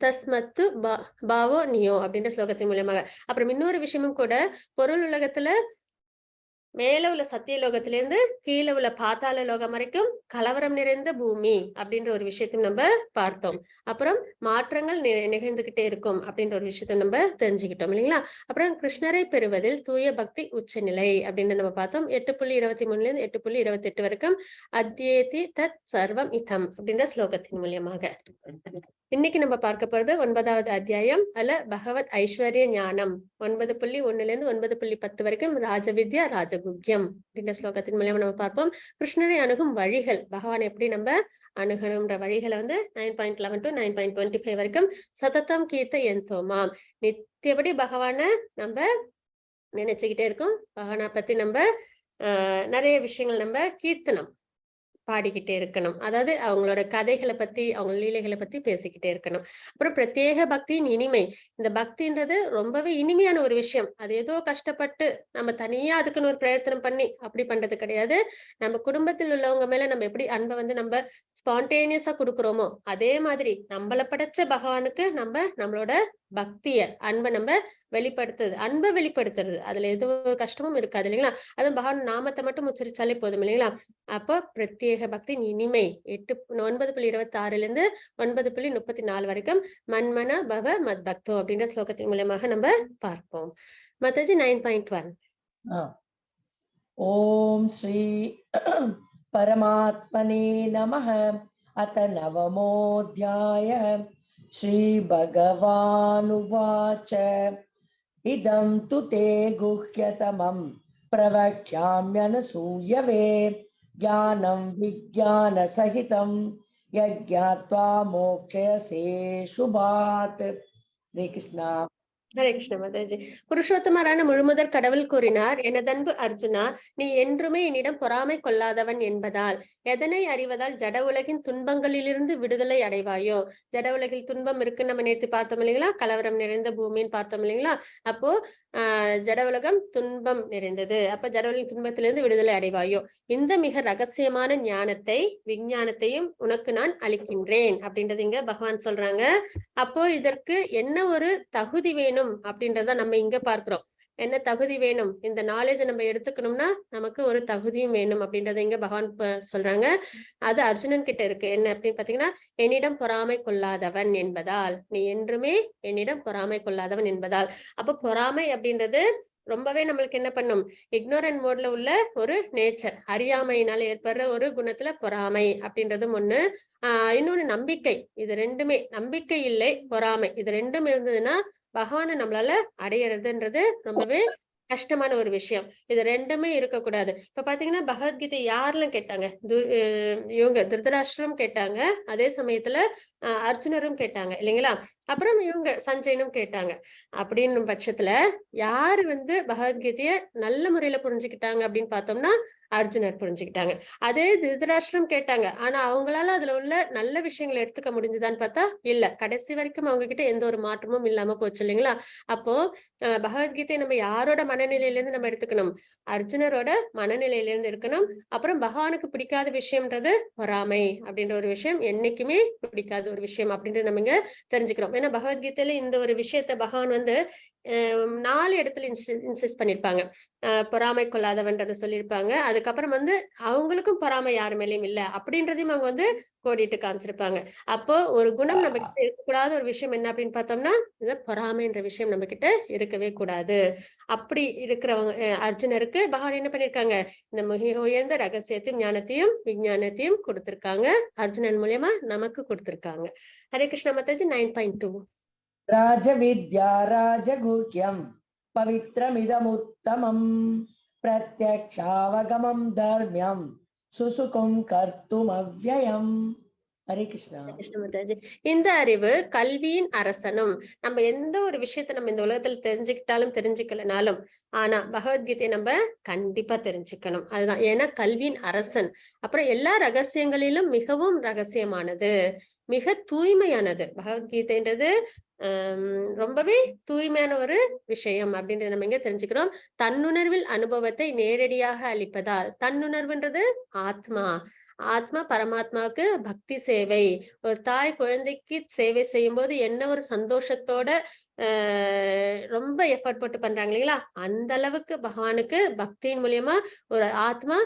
தஸ்மத்து பாவோ நியோ அப்படின்ற ஸ்லோகத்தின் மூலியமாக. அப்புறம் இன்னொரு விஷயமும் கூட, பொருள் உலகத்துல மேல உள்ள சத்தியலோகத்திலிருந்து கீழே உள்ள பாத்தாள லோகம் வரைக்கும் கலவரம் நிறைந்த பூமி அப்படின்ற ஒரு விஷயத்தையும் நம்ம பார்த்தோம். அப்புறம் மாற்றங்கள் நிகழ்ந்துகிட்டே இருக்கும் அப்படின்ற ஒரு விஷயத்த நம்ம தெரிஞ்சுக்கிட்டோம் இல்லைங்களா? அப்புறம் கிருஷ்ணரை பெறுவதில் தூய பக்தி உச்சநிலை அப்படின்னு நம்ம பார்த்தோம். 8.23 இருந்து 8.28 வரைக்கும் அத்யேதி தத் சர்வம் இதம் அப்படின்ற ஸ்லோகத்தின் மூலியமாக. இன்னைக்கு நம்ம பார்க்க போறது 9வது அத்தியாயம். அதுல பகவத் ஐஸ்வர்ய ஞானம் 9.1 இருந்து 9.10 வரைக்கும் ராஜவித்யா ராஜகுக்யம் அப்படின்ற ஸ்லோகத்தின் மூலியமா நம்ம பார்ப்போம். கிருஷ்ணரை அணுகும் வழிகள், பகவான் எப்படி நம்ம அணுகணும்ன்ற வழிகளை வந்து 9.11 to 9.25 வரைக்கும் சதத்தம் கீர்த்த எந்தோமாம், நித்தியபடி பகவான நம்ம நினைச்சுக்கிட்டே இருக்கோம். பகவானை பத்தி நம்ம நிறைய விஷயங்கள் நம்ம கீர்த்தனம் பாடிக்கிட்டே இருக்கணும். அதாவது அவங்களோட கதைகளை பத்தி, அவங்க லீலைகளை பத்தி பேசிக்கிட்டே இருக்கணும். அப்புறம் பிரத்யேக பக்தியின் இனிமை. இந்த பக்தின்றது ரொம்பவே இனிமையான ஒரு விஷயம். அது ஏதோ கஷ்டப்பட்டு நம்ம தனியா அதுக்குன்னு ஒரு பிரயத்தனம் பண்ணி அப்படி பண்றது கிடையாது. நம்ம குடும்பத்தில் உள்ளவங்க மேல நம்ம எப்படி அன்பை வந்து நம்ம ஸ்பான்டேனியஸா கொடுக்குறோமோ, அதே மாதிரி நம்மளை படைச்ச பகவானுக்கு நம்ம நம்மளோட பக்திய, அன்பை நம்ம அன்பை வெளிப்படுத்துறது. அதுல எது ஒரு கஷ்டமும் இருக்காது இல்லைங்களா? அதுவும் பகவான் நாமத்தை மட்டும் உச்சரிச்சாலே போதும் இல்லைங்களா? அப்போ பிரத்யேக பக்தியின் இனிமை 9.26 இருந்து 9.34 வரைக்கும் மன்மன பவ மத் பக்தோ அப்படின்ற ஸ்லோகத்தின் மூலமாக நம்ம பார்ப்போம். மாதாஜி 9.1. ஓம் ஸ்ரீ பரமாத்மனே நமः. அத நவமோऽध्याय. ஸ்ரீ பகவானுவாச்ச இதம் து தே குஹ்யதமம் பிரவக்ஷ்யாம்யனசூயவே ஞானம் விஜ்ஞான சகிதம் யஜ்ஞாத்வா மோக்ஷயசே சுபாத். ஹரே கிருஷ்ணா. ஹரே கிருஷ்ண மாதாஜி. புருஷோத்தமரான முழுமுதற் கடவுள் கூறினார், எனதன்பு அர்ஜுனா, நீ என்றுமே என்னிடம் பொறாமை கொள்ளாதவன் என்பதால் எதனை அறிவதால் ஜட உலகின் துன்பங்களிலிருந்து விடுதலை அடைவாயோ? ஜட உலகில் துன்பம் இருக்கு நம்ம நேற்று பார்த்தோம் இல்லைங்களா? கலவரம் நிறைந்த பூமின்னு பார்த்தோம் இல்லைங்களா? அப்போ ஜட உலகம் துன்பம் நிறைந்தது. அப்ப ஜட உலகின் துன்பத்திலிருந்து விடுதலை அடைவாயோ? இந்த மிக ரகசியமான ஞானத்தை, விஞ்ஞானத்தையும் உனக்கு நான் அளிக்கின்றேன் அப்படின்றது இங்க பகவான் சொல்றாங்க. அப்போ இதற்கு என்ன ஒரு தகுதி வேணும் அப்படின்றத நம்ம இங்க பார்க்கிறோம். என்ன தகுதி வேணும்? இந்த நாலேஜ் நம்ம எடுத்துக்கணும்னா நமக்கு ஒரு தகுதியும் வேணும் அப்படின்றத இங்க பகவான் சொல்றாங்க. அது அர்ஜுனன் கிட்ட இருக்கு. என்ன அப்படின்னு பாத்தீங்கன்னா, என்னிடம் பொறாமை கொள்ளாதவன் என்பதால், நீ என்றுமே என்னிடம் பொறாமை கொள்ளாதவன் என்பதால். அப்ப பொறாமை அப்படின்றது ரொம்பவே நம்மளுக்கு என்ன பண்ணும், இக்னோரன்ட் மோட்ல உள்ள ஒரு நேச்சர், அறியாமையினால ஏற்படுற ஒரு குணத்துல பொறாமை அப்படின்றதும் ஒண்ணு. இன்னொன்னு நம்பிக்கை. இது ரெண்டுமே, நம்பிக்கை இல்லை பொறாமை, இது ரெண்டும் இருந்ததுன்னா பகவானை நம்மளால அடையறதுன்றது ரொம்பவே கஷ்டமான ஒரு விஷயம். இது ரெண்டுமே இருக்கக்கூடாது. இப்ப பாத்தீங்கன்னா பகவத்கீதை யாரெல்லாம் கேட்டாங்க? இவங்க திருதராஷ்டிரம் கேட்டாங்க. அதே சமயத்துல அர்ஜுனரும் கேட்டாங்க இல்லைங்களா? அப்புறம் இவங்க சஞ்சயனும் கேட்டாங்க. அப்படின்னும் பட்சத்துல யாரு பகவத்கீதைய நல்ல முறையில புரிஞ்சுக்கிட்டாங்க அப்படின்னு பார்த்தோம்னா, அர்ஜுனர் புரிஞ்சுக்கிட்டாங்க. அதே திருதராஷ்டிரம் கேட்டாங்க. ஆனா அவங்களால அதுல உள்ள நல்ல விஷயங்களை எடுத்துக்க முடிஞ்சுதான்னு பார்த்தா இல்ல. கடைசி வரைக்கும் அவங்க கிட்ட எந்த ஒரு மாற்றமும் இல்லாம போச்சு இல்லைங்களா? அப்போ பகவத்கீதை நம்ம யாரோட மனநிலையில இருந்து நம்ம எடுத்துக்கணும்? அர்ஜுனரோட மனநிலையில இருந்து எடுக்கணும். அப்புறம் பகவானுக்கு பிடிக்காத விஷயம்ன்றது பொறாமை அப்படின்ற ஒரு விஷயம் என்னைக்குமே பிடிக்காத ஒரு விஷயம் அப்படின்றது நம்ம இங்க தெரிஞ்சுக்கிறோம். ஏன்னா பகவத்கீதையில இந்த ஒரு விஷயத்த பகவான் 4 இடத்துல இன்சிஸ்ட் பண்ணிருப்பாங்க. பொறாமை கொள்ளாதவன்றத சொல்லியிருப்பாங்க. அதுக்கப்புறம் அவங்களுக்கும் பொறாமை யாரு மேலயும் இல்ல அப்படின்றதையும் அவங்க கோடிட்டு காமிச்சிருப்பாங்க. அப்போ ஒரு குணம் நம்ம கிட்ட இருக்கக்கூடாத ஒரு விஷயம் என்ன அப்படின்னு பார்த்தோம்னா, இந்த பொறாமைன்ற விஷயம் நம்ம கிட்ட இருக்கவே கூடாது. அப்படி இருக்கிறவங்க அர்ஜுனருக்கு பகவான் என்ன பண்ணிருக்காங்க, இந்த மிக உயர்ந்த ரகசியத்தையும் ஞானத்தையும் விஞ்ஞானத்தையும் கொடுத்திருக்காங்க. அர்ஜுனன் மூலியமா நமக்கு கொடுத்திருக்காங்க. ஹரே கிருஷ்ணா மாதாஜி. 9.2 ராஜவித்யா ராஜகுஹ்யம் பவித்ரமிதமுத்தமம் பிரத்யக்ஷாவகமம் தர்மியம் சுசுகும் கர்த்தும் அவ்யயம். ஹரே கிருஷ்ணா. கிருஷ்ண மாதாஜி. இந்த அறிவு கல்வியின் அரசனும். நம்ம எந்த ஒரு விஷயத்த நம்ம இந்த உலகத்துல தெரிஞ்சுக்கிட்டாலும் தெரிஞ்சுக்கலனாலும், ஆனா பகவத்கீதையை நம்ம கண்டிப்பா தெரிஞ்சுக்கணும். அதுதான். ஏன்னா கல்வியின் அரசன். அப்புறம் எல்லா ரகசியங்களிலும் மிகவும் ரகசியமானது, மிக தூய்மையானது. பகவத்கீதைன்றது ரொம்பவே தூய்மையான ஒரு விஷயம் அப்படின்றத நம்ம இங்க தெரிஞ்சுக்கிறோம். தன்னுணர்வில் அனுபவத்தை நேரடியாக அளிப்பதால், தன்னுணர்வுன்றது ஆத்மா, ஆத்மா பரமாத்மாவுக்கு பக்தி சேவை. ஒரு தாய் குழந்தைக்கு சேவை செய்யும் போது என்ன ஒரு சந்தோஷத்தோட ரொம்ப எஃபர்ட் போட்டு பண்றாங்க இல்லைங்களா? அந்த அளவுக்கு பகவானுக்கு பக்தியின் மூலியமா ஒரு ஆத்மா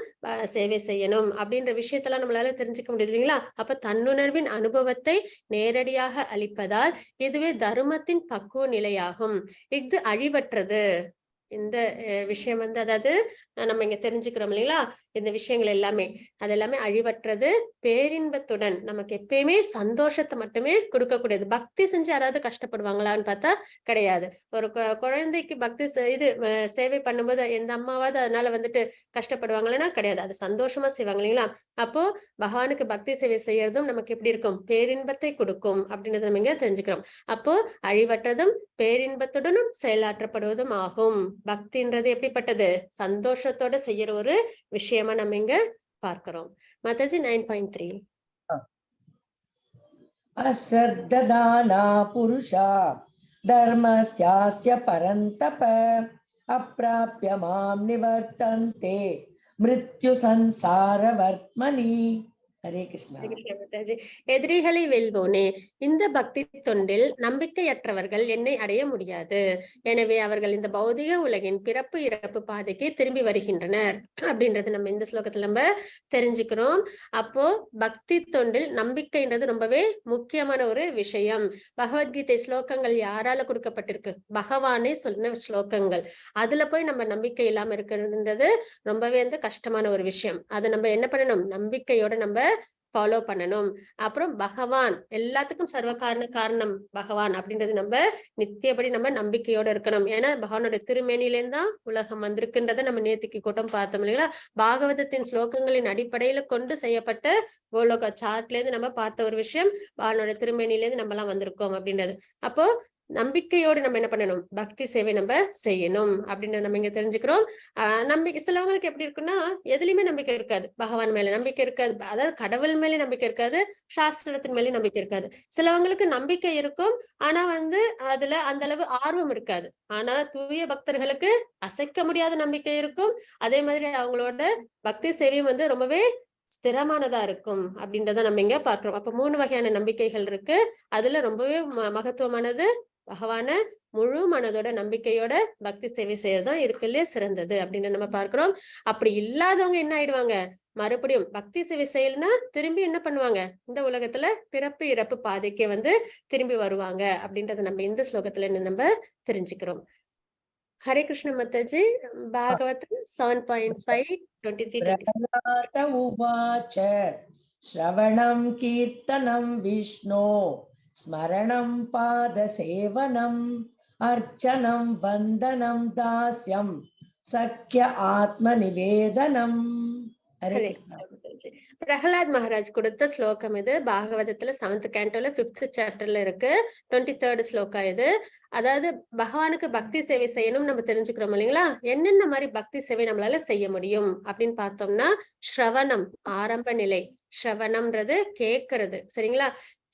சேவை செய்யணும் அப்படின்ற விஷயத்தெல்லாம் நம்மளால தெரிஞ்சுக்க முடியுது இல்லைங்களா? அப்ப தன்னுணர்வின் அனுபவத்தை நேரடியாக அளிப்பதால் இதுவே தர்மத்தின் பக்குவ நிலையாகும். இது அழிவற்றது. இந்த விஷயம் அதாவது நம்ம இங்க தெரிஞ்சுக்கிறோம் இல்லைங்களா? இந்த விஷயங்கள் எல்லாமே அது எல்லாமே அழிவற்றது, பேரின்பத்துடன் நமக்கு எப்பயுமே சந்தோஷத்தை மட்டுமே கொடுக்கக்கூடியது. பக்தி செஞ்சு யாராவது கஷ்டப்படுவாங்களான்னு பார்த்தா கிடையாது. ஒரு குழந்தைக்கு பக்தி சேவை பண்ணும்போது எந்த அம்மாவாவது அதனால கஷ்டப்படுவாங்களா? கிடையாது. அது சந்தோஷமா செய்வாங்க இல்லைங்களா? அப்போ பகவானுக்கு பக்தி சேவை செய்யறதும் நமக்கு எப்படி இருக்கும்? பேரின்பத்தை கொடுக்கும் அப்படின்றத நம்ம இங்க தெரிஞ்சுக்கிறோம். அப்போ அழிவற்றதும் பேரின்பத்துடனும் செயலாற்றப்படுவதும் ஆகும். பக்தின்றது எப்படிப்பட்டது? சந்தோஷத்தோட செய்யற ஒரு விஷயமா நம்ம இங்க பார்க்கிறோம். மாதாஜி 9.3 அஸ்ரத்ததானா புருஷா தர்மஸ்யாஸ்ய பரந்தப அப்ராப்ய மாம் நிவர்த்தந்தே மிருத்யு சம்சார வர்த்மனி. ஹரே கிருஷ்ணா. எதிரிகளை வெல்வோனே, இந்த பக்தி தொண்டில் நம்பிக்கையற்றவர்கள் என்னை அடைய முடியாது. எனவே அவர்கள் இந்த பௌதிக உலகின் பிறப்பு இறப்பு பாதைக்கு திரும்பி வருகின்றனர் அப்படின்றது நம்ம இந்த ஸ்லோகத்துல நம்ம தெரிஞ்சுக்கிறோம். அப்போ பக்தி தொண்டில் நம்பிக்கைன்றது ரொம்பவே முக்கியமான ஒரு விஷயம். பகவத்கீதை ஸ்லோகங்கள் யாரால கொடுக்கப்பட்டிருக்கு? பகவானே சொன்ன ஸ்லோகங்கள். அதுல போய் நம்ம நம்பிக்கை இல்லாம இருக்கிறதுன்றது ரொம்பவே கஷ்டமான ஒரு விஷயம். அதை நம்ம என்ன பண்ணணும்? நம்பிக்கையோட நம்ம ஃபாலோ பண்ணணும். அப்புறம் பகவான் எல்லாத்துக்கும் சர்வ காரணம் பகவான் அப்படின்றது நம்ம நித்தியபடி நம்ம நம்பிக்கையோட இருக்கணும். ஏன்னா பகவானோட திருமேனிலேருந்து தான் உலகம் வந்திருக்குன்றத நம்ம நேத்திக்கு கூட்டம் பார்த்தோம் இல்லைங்களா? பாகவதத்தின் ஸ்லோகங்களின் அடிப்படையில கொண்டு செய்யப்பட்ட கோலோக சார்ட்ல இருந்து நம்ம பார்த்த ஒரு விஷயம், பகவானோட திருமேனிலேருந்து நம்ம எல்லாம் வந்திருக்கோம் அப்படின்றது. அப்போ நம்பிக்கையோடு நம்ம என்ன பண்ணணும்? பக்தி சேவை நம்ம செய்யணும் அப்படின்னு நம்ம இங்க தெரிஞ்சுக்கிறோம். நம்பிக்கை சிலவங்களுக்கு எப்படி இருக்குன்னா, எதுலயுமே நம்பிக்கை இருக்காது. பகவான் மேல நம்பிக்கை இருக்காது, அதாவது கடவுள் மேலே நம்பிக்கை இருக்காது, சாஸ்திரத்தின் மேலே நம்பிக்கை இருக்காது. சிலவங்களுக்கு நம்பிக்கை இருக்கும், ஆனா அதுல அந்த அளவு ஆர்வம் இருக்காது. ஆனா தூய பக்தர்களுக்கு அசைக்க முடியாத நம்பிக்கை இருக்கும். அதே மாதிரி அவங்களோட பக்தி சேவையும் ரொம்பவே ஸ்திரமானதா இருக்கும் அப்படின்றத நம்ம இங்க பார்க்கிறோம். அப்ப 3 வகையான நம்பிக்கைகள் இருக்கு. அதுல ரொம்பவே மகத்துவமானது பகவான முழு மனதோட நம்பிக்கையோட பக்தி சேவை செய்யறதுதான் இருக்குல்லே சிறந்தது அப்படின்னு நம்ம பார்க்கிறோம். அப்படி இல்லாதவங்க என்ன ஆயிடுவாங்க? மறுபடியும் பக்தி சேவை செய்யலன்னா திரும்பி என்ன பண்ணுவாங்க? இந்த உலகத்துல பிறப்பு இறப்பு பாதைக்கே திரும்பி வருவாங்க அப்படின்றத நம்ம இந்த ஸ்லோகத்துல நம்ம தெரிஞ்சுக்கிறோம். ஹரே கிருஷ்ண மாதாஜி. பாகவத் 7.5 23 24. பிரகலாத உவாச்ச ஸ்ரவணம் கீர்த்தனம் விஷ்ணோ ஸ்மரணம் பாதசேவனம் அர்ச்சனம் வந்தனம் தாஸ்யம் சக்கிய ஆத்ம நிவேதனம். ஹரே ஹரே கிருஷ்ணா. கிருஷ்ண மாதாஜி. பிரகலாத் மகாராஜ் கொடுத்த ஸ்லோகம் இது. பாகவதத்துல 7th cantoல 5th chapterல இருக்கு. 23rd ஸ்லோகா இது. அதாவது பகவானுக்கு பக்தி சேவை செய்யணும் நம்ம தெரிஞ்சுக்கிறோம் இல்லைங்களா? என்னென்ன மாதிரி பக்தி சேவை நம்மளால செய்ய முடியும் அப்படின்னு பார்த்தோம்னா, ஸ்ரவணம் ஆரம்ப நிலை. ஸ்ரவணம்ன்றது கேட்கறது, சரிங்களா?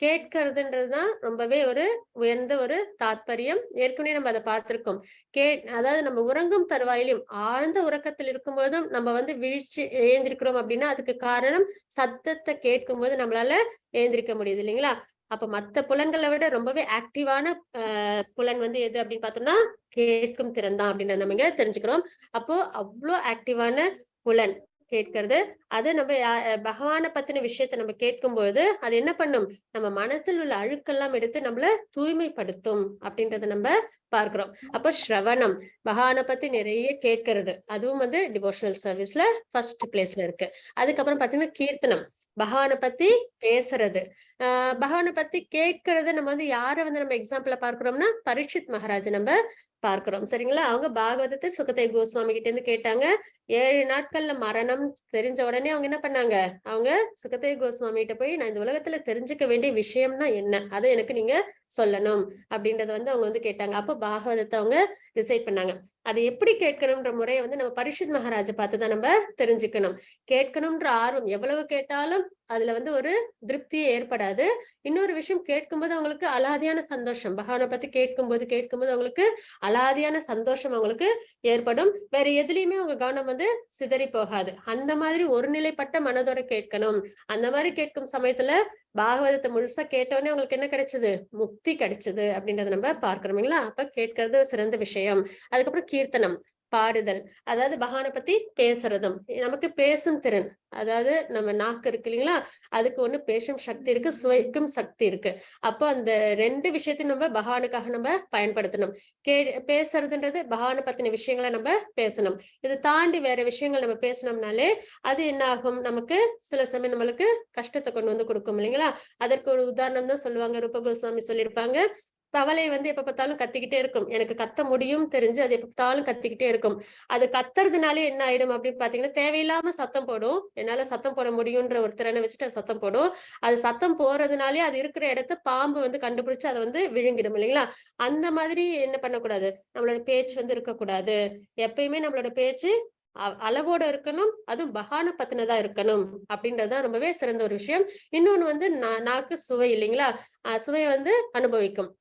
கேட்கறதுன்றதுதான் ரொம்பவே ஒரு உயர்ந்த ஒரு தாத்பரியம். ஏற்கனவே நம்ம அதை பார்த்திருக்கோம். அதாவது நம்ம உறங்கும் தருவாயிலும் ஆழ்ந்த உறக்கத்தில் இருக்கும்போதும் நம்ம வந்து வீழ்ச்சி எழுந்திருக்கிறோம் அப்படின்னா அதுக்கு காரணம் சத்தத்தை கேட்கும் போது நம்மளால எழுந்திருக்க முடியுது இல்லைங்களா? அப்ப மத்த புலன்களை விட ரொம்பவே ஆக்டிவான புலன் வந்து எது அப்படின்னு பார்த்தோம்னா கேட்கும் திறன் தான் அப்படின்றத நம்ம இங்க தெரிஞ்சுக்கிறோம். அப்போ அவ்வளோ ஆக்டிவான புலன் கேட்கறது. அது நம்ம பகவானை பத்தின விஷயத்த நம்ம கேட்கும்போது அது என்ன பண்ணும், நம்ம மனசில் உள்ள அழுக்கெல்லாம் எடுத்து நம்மள தூய்மைப்படுத்தும் அப்படின்றத நம்ம பார்க்கிறோம். அப்போ ஸ்ரவணம் பகவானை பத்தி நிறைய கேட்கறது, அதுவும் வந்து டிவோஷனல் சர்வீஸ்ல ஃபர்ஸ்ட் பிளேஸ்ல இருக்கு. அதுக்கப்புறம் பாத்தீங்கன்னா கீர்த்தனம், பகவானை பத்தி பேசுறது. பகவானை பத்தி கேட்கறது நம்ம வந்து யாரை வந்து நம்ம எக்ஸாம்பிள பார்க்கிறோம்னா பரீட்சித் மகாராஜ் நம்ம பார்க்கிறோம், சரிங்களா? அவங்க பாகவதத்தை சுகதேவ் கோஸ்வாமி கிட்ட இருந்து கேட்டாங்க. 7 நாட்கள்ல மரணம் தெரிஞ்ச உடனே அவங்க என்ன பண்ணாங்க, அவங்க சுகதேவ் கோஸ்வாமி கிட்ட போய் நான் இந்த உலகத்துல தெரிஞ்சுக்க வேண்டிய விஷயம்னா என்ன, அதை எனக்கு நீங்க சொல்லணும் அப்படின்றத வந்து அவங்க வந்து கேட்டாங்க. அப்போ பாகவதத்தை அவங்க டிசைட் பண்ணாங்க. அது எப்படி கேட்கணும்ன்ற முறையை வந்து நம்ம பரீட்சித் மகாராஜை பார்த்துதான் நம்ம தெரிஞ்சுக்கணும். கேட்கணும்ன்ற ஆர்வம் எவ்வளவு கேட்டாலும் அதுல வந்து ஒரு திருப்தியே ஏற்படாது. இன்னொரு விஷயம், கேட்கும்போது அவங்களுக்கு அலாதியான சந்தோஷம். பகவானை பத்தி கேட்கும்போது அவங்களுக்கு அலாதியான சந்தோஷம் அவங்களுக்கு ஏற்படும். வேற எதுலயுமே அவங்க கவனம் வந்து சிதறி போகாது. அந்த மாதிரி ஒருநிலைப்பட்ட மனதோட கேட்கணும். அந்த மாதிரி கேட்கும் சமயத்துல பாகவதத்தை முழுசா கேட்டோடனே அவங்களுக்கு என்ன கிடைச்சது, முக்தி கிடைச்சது அப்படின்றத நம்ம பார்க்கிறோம் இல்லைங்களா? அப்ப கேட்கறது சிறந்த விஷயம். அதுக்கப்புறம் கீர்த்தனம், பாடுதல், அதாவது பகவானை பத்தி பேசுறதும். நமக்கு பேசும் திறன், அதாவது நம்ம நாக்கு இருக்கு இல்லைங்களா, அதுக்கு ஒண்ணு பேசும் சக்தி இருக்கு, சுவைக்கும் சக்தி இருக்கு. அப்போ அந்த 2 விஷயத்தையும் நம்ம பகவானுக்காக நம்ம பயன்படுத்தணும். பேசுறதுன்றது பகவானை பத்தின விஷயங்களை நம்ம பேசணும். இதை தாண்டி வேற விஷயங்கள் நம்ம பேசணும்னாலே அது என்ன ஆகும், நமக்கு சில சமயம் நம்மளுக்கு கஷ்டத்தை கொண்டு வந்து கொடுக்கும் இல்லைங்களா? அதற்கு ஒரு உதாரணம் தான் சொல்லுவாங்க. ரூப கோஸ்வாமி சொல்லியிருப்பாங்க, தவளை வந்து எப்ப பார்த்தாலும் கத்திக்கிட்டே இருக்கும். எனக்கு கத்த முடியும் தெரிஞ்சு அது எப்ப பார்த்தாலும் கத்திக்கிட்டே இருக்கும். அது கத்துறதுனாலே என்ன ஆயிடும் அப்படின்னு பாத்தீங்கன்னா, தேவையில்லாம சத்தம் போடும். என்னால சத்தம் போட முடியும்ன்ற ஒரு திறனை வச்சுட்டு அது சத்தம் போடும். அது சத்தம் போறதுனாலே அது இருக்கிற இடத்த பாம்பு வந்து கண்டுபிடிச்சு அதை வந்து விழுங்கிடும் இல்லைங்களா? அந்த மாதிரி என்ன பண்ணக்கூடாது, நம்மளோட பேச்சு வந்து இருக்கக்கூடாது. எப்பயுமே நம்மளோட பேச்சு அளவோட இருக்கணும், அதுவும் பகவானை பத்தினதா இருக்கணும் அப்படின்றதுதான் ரொம்பவே சிறந்த ஒரு விஷயம். இன்னொன்னு வந்து நாக்கு சுவை இல்லைங்களா, சுவையை வந்து அனுபவிக்கும்.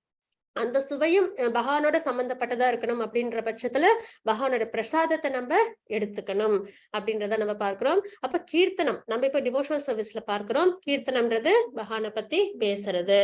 அந்த சுவையும் பகவானோட சம்பந்தப்பட்டதா இருக்கணும். அப்படின்ற பட்சத்துல பகவானோட பிரசாதத்தை நம்ம எடுத்துக்கணும் அப்படின்றத நம்ம பார்க்கிறோம். அப்ப கீர்த்தனம் நம்ம இப்ப டிவோஷனல் சர்வீஸ்ல பார்க்கிறோம். கீர்த்தனம்ன்றது பகவானை பத்தி பேசுறது,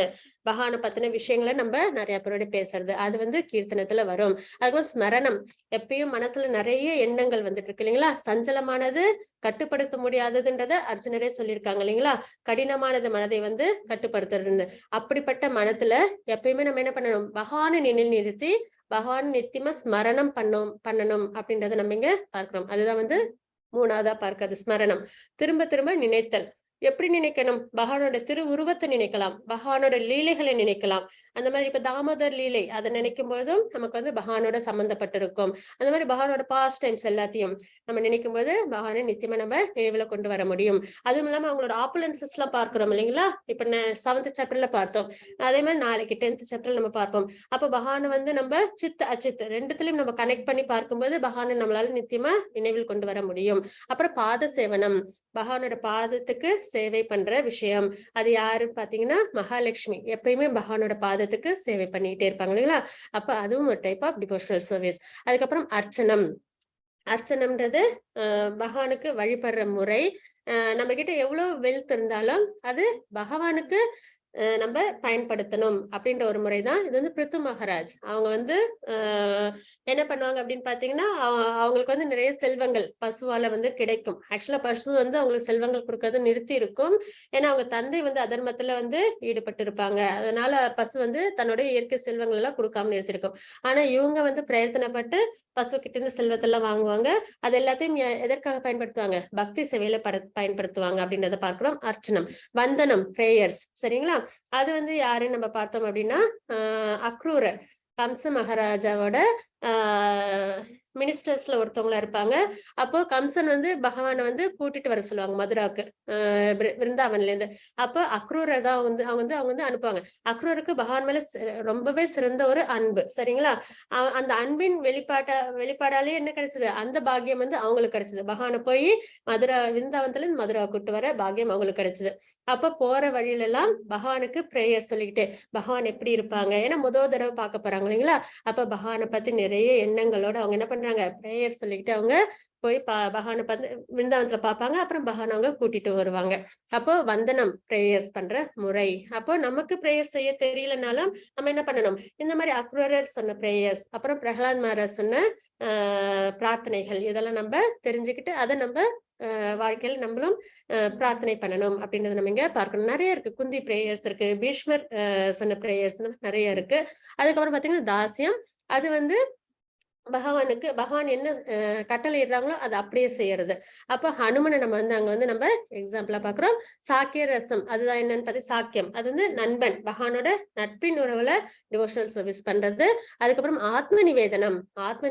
பகவானை பத்தின விஷயங்களை நம்ம நிறைய பேரோட பேசுறது, அது வந்து கீர்த்தனத்துல வரும். அதுக்கப்புறம் ஸ்மரணம், எப்பயும் மனசுல நிறைய எண்ணங்கள் வந்துட்டு இருக்கு இல்லைங்களா? சஞ்சலமானது கட்டுப்படுத்த முடியாததுன்றத அர்ஜுனரே சொல்லியிருக்காங்க இல்லைங்களா? கடினமானது மனதை வந்து கட்டுப்படுத்துறதுன்னு. அப்படிப்பட்ட மனத்துல எப்பயுமே நம்ம என்ன பண்ணணும், பகவானை நிறுத்தி பகவான் நித்தியமா ஸ்மரணம் பண்ணணும் அப்படின்றத நம்ம இங்க பார்க்கிறோம். அதுதான் வந்து 3வதா பார்க்கிறது, ஸ்மரணம். திரும்ப திரும்ப நினைத்தல். எப்படி நினைக்கணும், பகவானோட திரு உருவத்தை நினைக்கலாம், பகவானோட லீலைகளை நினைக்கலாம். அந்த மாதிரி இப்ப தாமோதர் லீலை அதை நினைக்கும் போதும் நமக்கு வந்து பகவானோட சம்பந்தப்பட்டிருக்கும். அந்த மாதிரி பகவானோட பாஸ்ட் டைம்ஸ் எல்லாத்தையும் நம்ம நினைக்கும் போது பகவானை நித்தியமா நம்ம நினைவுல கொண்டு வர முடியும். அதுவும் இல்லாம அவங்களோட ஆப்புலன்சஸ் எல்லாம் பார்க்கிறோம் இல்லைங்களா? இப்ப 7th சாப்டர்ல பார்த்தோம். அதே மாதிரி நாளைக்கு 10th சாப்டர்ல நம்ம பார்ப்போம். அப்ப பகவானை வந்து நம்ம சித் அச்சித் ரெண்டுத்திலயும் நம்ம கனெக்ட் பண்ணி பார்க்கும்போது பகவானை நம்மளால நித்தியமா நினைவில் கொண்டு வர முடியும். அப்புறம் பாத சேவனம், பகவானோட பாதத்துக்கு சேவை பண்ற விஷயம். அது யாருன்னு பாத்தீங்கன்னா மகாலட்சுமி. எப்பயுமே பகவானோட பாதத்துக்கு சேவை பண்ணிட்டே இருப்பாங்க இல்லைங்களா? அப்ப அதுவும் ஒரு டைப் ஆஃப் டிவோஷனல் சர்வீஸ். அதுக்கப்புறம் அர்ச்சனம். அர்ச்சனம்ன்றது பகவானுக்கு வழிபடுற முறை. நம்ம கிட்ட எவ்வளவு வெல்த் இருந்தாலும் அது பகவானுக்கு நம்ம பயன்படுத்தணும் அப்படின்ற ஒரு முறைதான் இது வந்து பிருத்து மகாராஜ். அவங்க வந்து என்ன பண்ணுவாங்க அப்படின்னு பாத்தீங்கன்னா, அவங்களுக்கு வந்து நிறைய செல்வங்கள் பசுவால வந்து கிடைக்கும். ஆக்சுவலா பசு வந்து அவங்களுக்கு செல்வங்கள் கொடுக்கறது நிறுத்தி இருக்கும். ஏன்னா அவங்க தந்தை வந்து அதர்மத்துல வந்து ஈடுபட்டு இருப்பாங்க. அதனால பசு வந்து தன்னுடைய இயற்கை செல்வங்கள் எல்லாம் கொடுக்காம நிறுத்திருக்கும். ஆனா இவங்க வந்து பிரயத்தனப்பட்டு பசு கிட்ட இருந்து செல்வத்தெல்லாம் வாங்குவாங்க. அது எல்லாத்தையும் எதற்காக பயன்படுத்துவாங்க? பக்தி சேவையில பயன்படுத்துவாங்க அப்படின்றத பார்க்கிறோம். அர்ச்சனம், வந்தனம், பிரேயர்ஸ், சரிங்களா? அது வந்து யாருன்னு நம்ம பார்த்தோம் அப்படின்னா, அக்ரூரர், கம்ச மகாராஜாவோட மினிஸ்டர்ஸ்ல ஒருத்தவங்களா இருப்பாங்க. அப்போ கம்சன் வந்து பகவானை வந்து கூட்டிட்டு வர சொல்லுவாங்க மதுராவுக்கு, விருந்தாவன்ல இருந்து. அப்போ அக்ரூரர் தான் வந்து அவங்க வந்து அனுப்புவாங்க. அக்ரூருக்கு பகவான் மேல ரொம்பவே சிறந்த ஒரு அன்பு, சரிங்களா? அந்த அன்பின் வெளிப்பாடாலே என்ன கிடைச்சது? அந்த பாக்கியம் வந்து அவங்களுக்கு கிடைச்சது. பகவானை போய் விருந்தாவனத்துல இருந்து மதுரா கூட்டு வர பாக்கியம் அவங்களுக்கு கிடைச்சது. அப்ப போற வழியில எல்லாம் பகவானுக்கு பிரேயர் சொல்லிக்கிட்டு, பகவான் எப்படி இருப்பாங்க, ஏன்னா முதல் தடவை பார்க்க போறாங்க இல்லைங்களா? அப்ப பகவானை பத்தி நிறைய எண்ணங்களோட அவங்க என்ன பண்றாங்க, பிரேயர் சொல்லிக்கிட்டு அவங்க போய் பகவானை பார்த்து விருந்தாவனத்துல பார்ப்பாங்க. அப்புறம் பகவான் அவங்க கூட்டிட்டு வருவாங்க. அப்போ வந்தனம், பிரேயர்ஸ் பண்ற முறை. அப்போ நமக்கு பிரேயர் செய்ய தெரியலனாலும் நம்ம என்ன பண்ணணும், இந்த மாதிரி அக்ரூரர் சொன்ன பிரேயர்ஸ், அப்புறம் பிரகலாத் மகாராஜ் சொன்ன பிரார்த்தனைகள், இதெல்லாம் நம்ம தெரிஞ்சுக்கிட்டு அதை நம்ம வாழ்க்கையில நம்மளும் பிரார்த்தனை பண்ணணும் அப்படின்றத நம்ம இங்க பார்க்கணும். நிறைய இருக்கு. குந்தி பிரேயர்ஸ் இருக்கு, பீஷ்மர் சொன்ன பிரேயர்ஸ் நிறைய இருக்கு. அதுக்கப்புறம் பாத்தீங்கன்னா தாசியம், அது வந்து பகவான் என்ன கட்டளை இடுறாங்களோ அதை அப்படியே செய்யறது. அப்ப ஹனுமனை நம்ம வந்து அங்க வந்து நம்ம எக்ஸாம்பிளா பாக்குறோம். சாக்கிய ரசம், அதுதான் என்னன்னு பார்த்து சாக்கியம், அது வந்து நண்பன், பகவானோட நட்பின் உறவுல டிவோஷனல் சர்வீஸ் பண்றது. அதுக்கப்புறம் ஆத்ம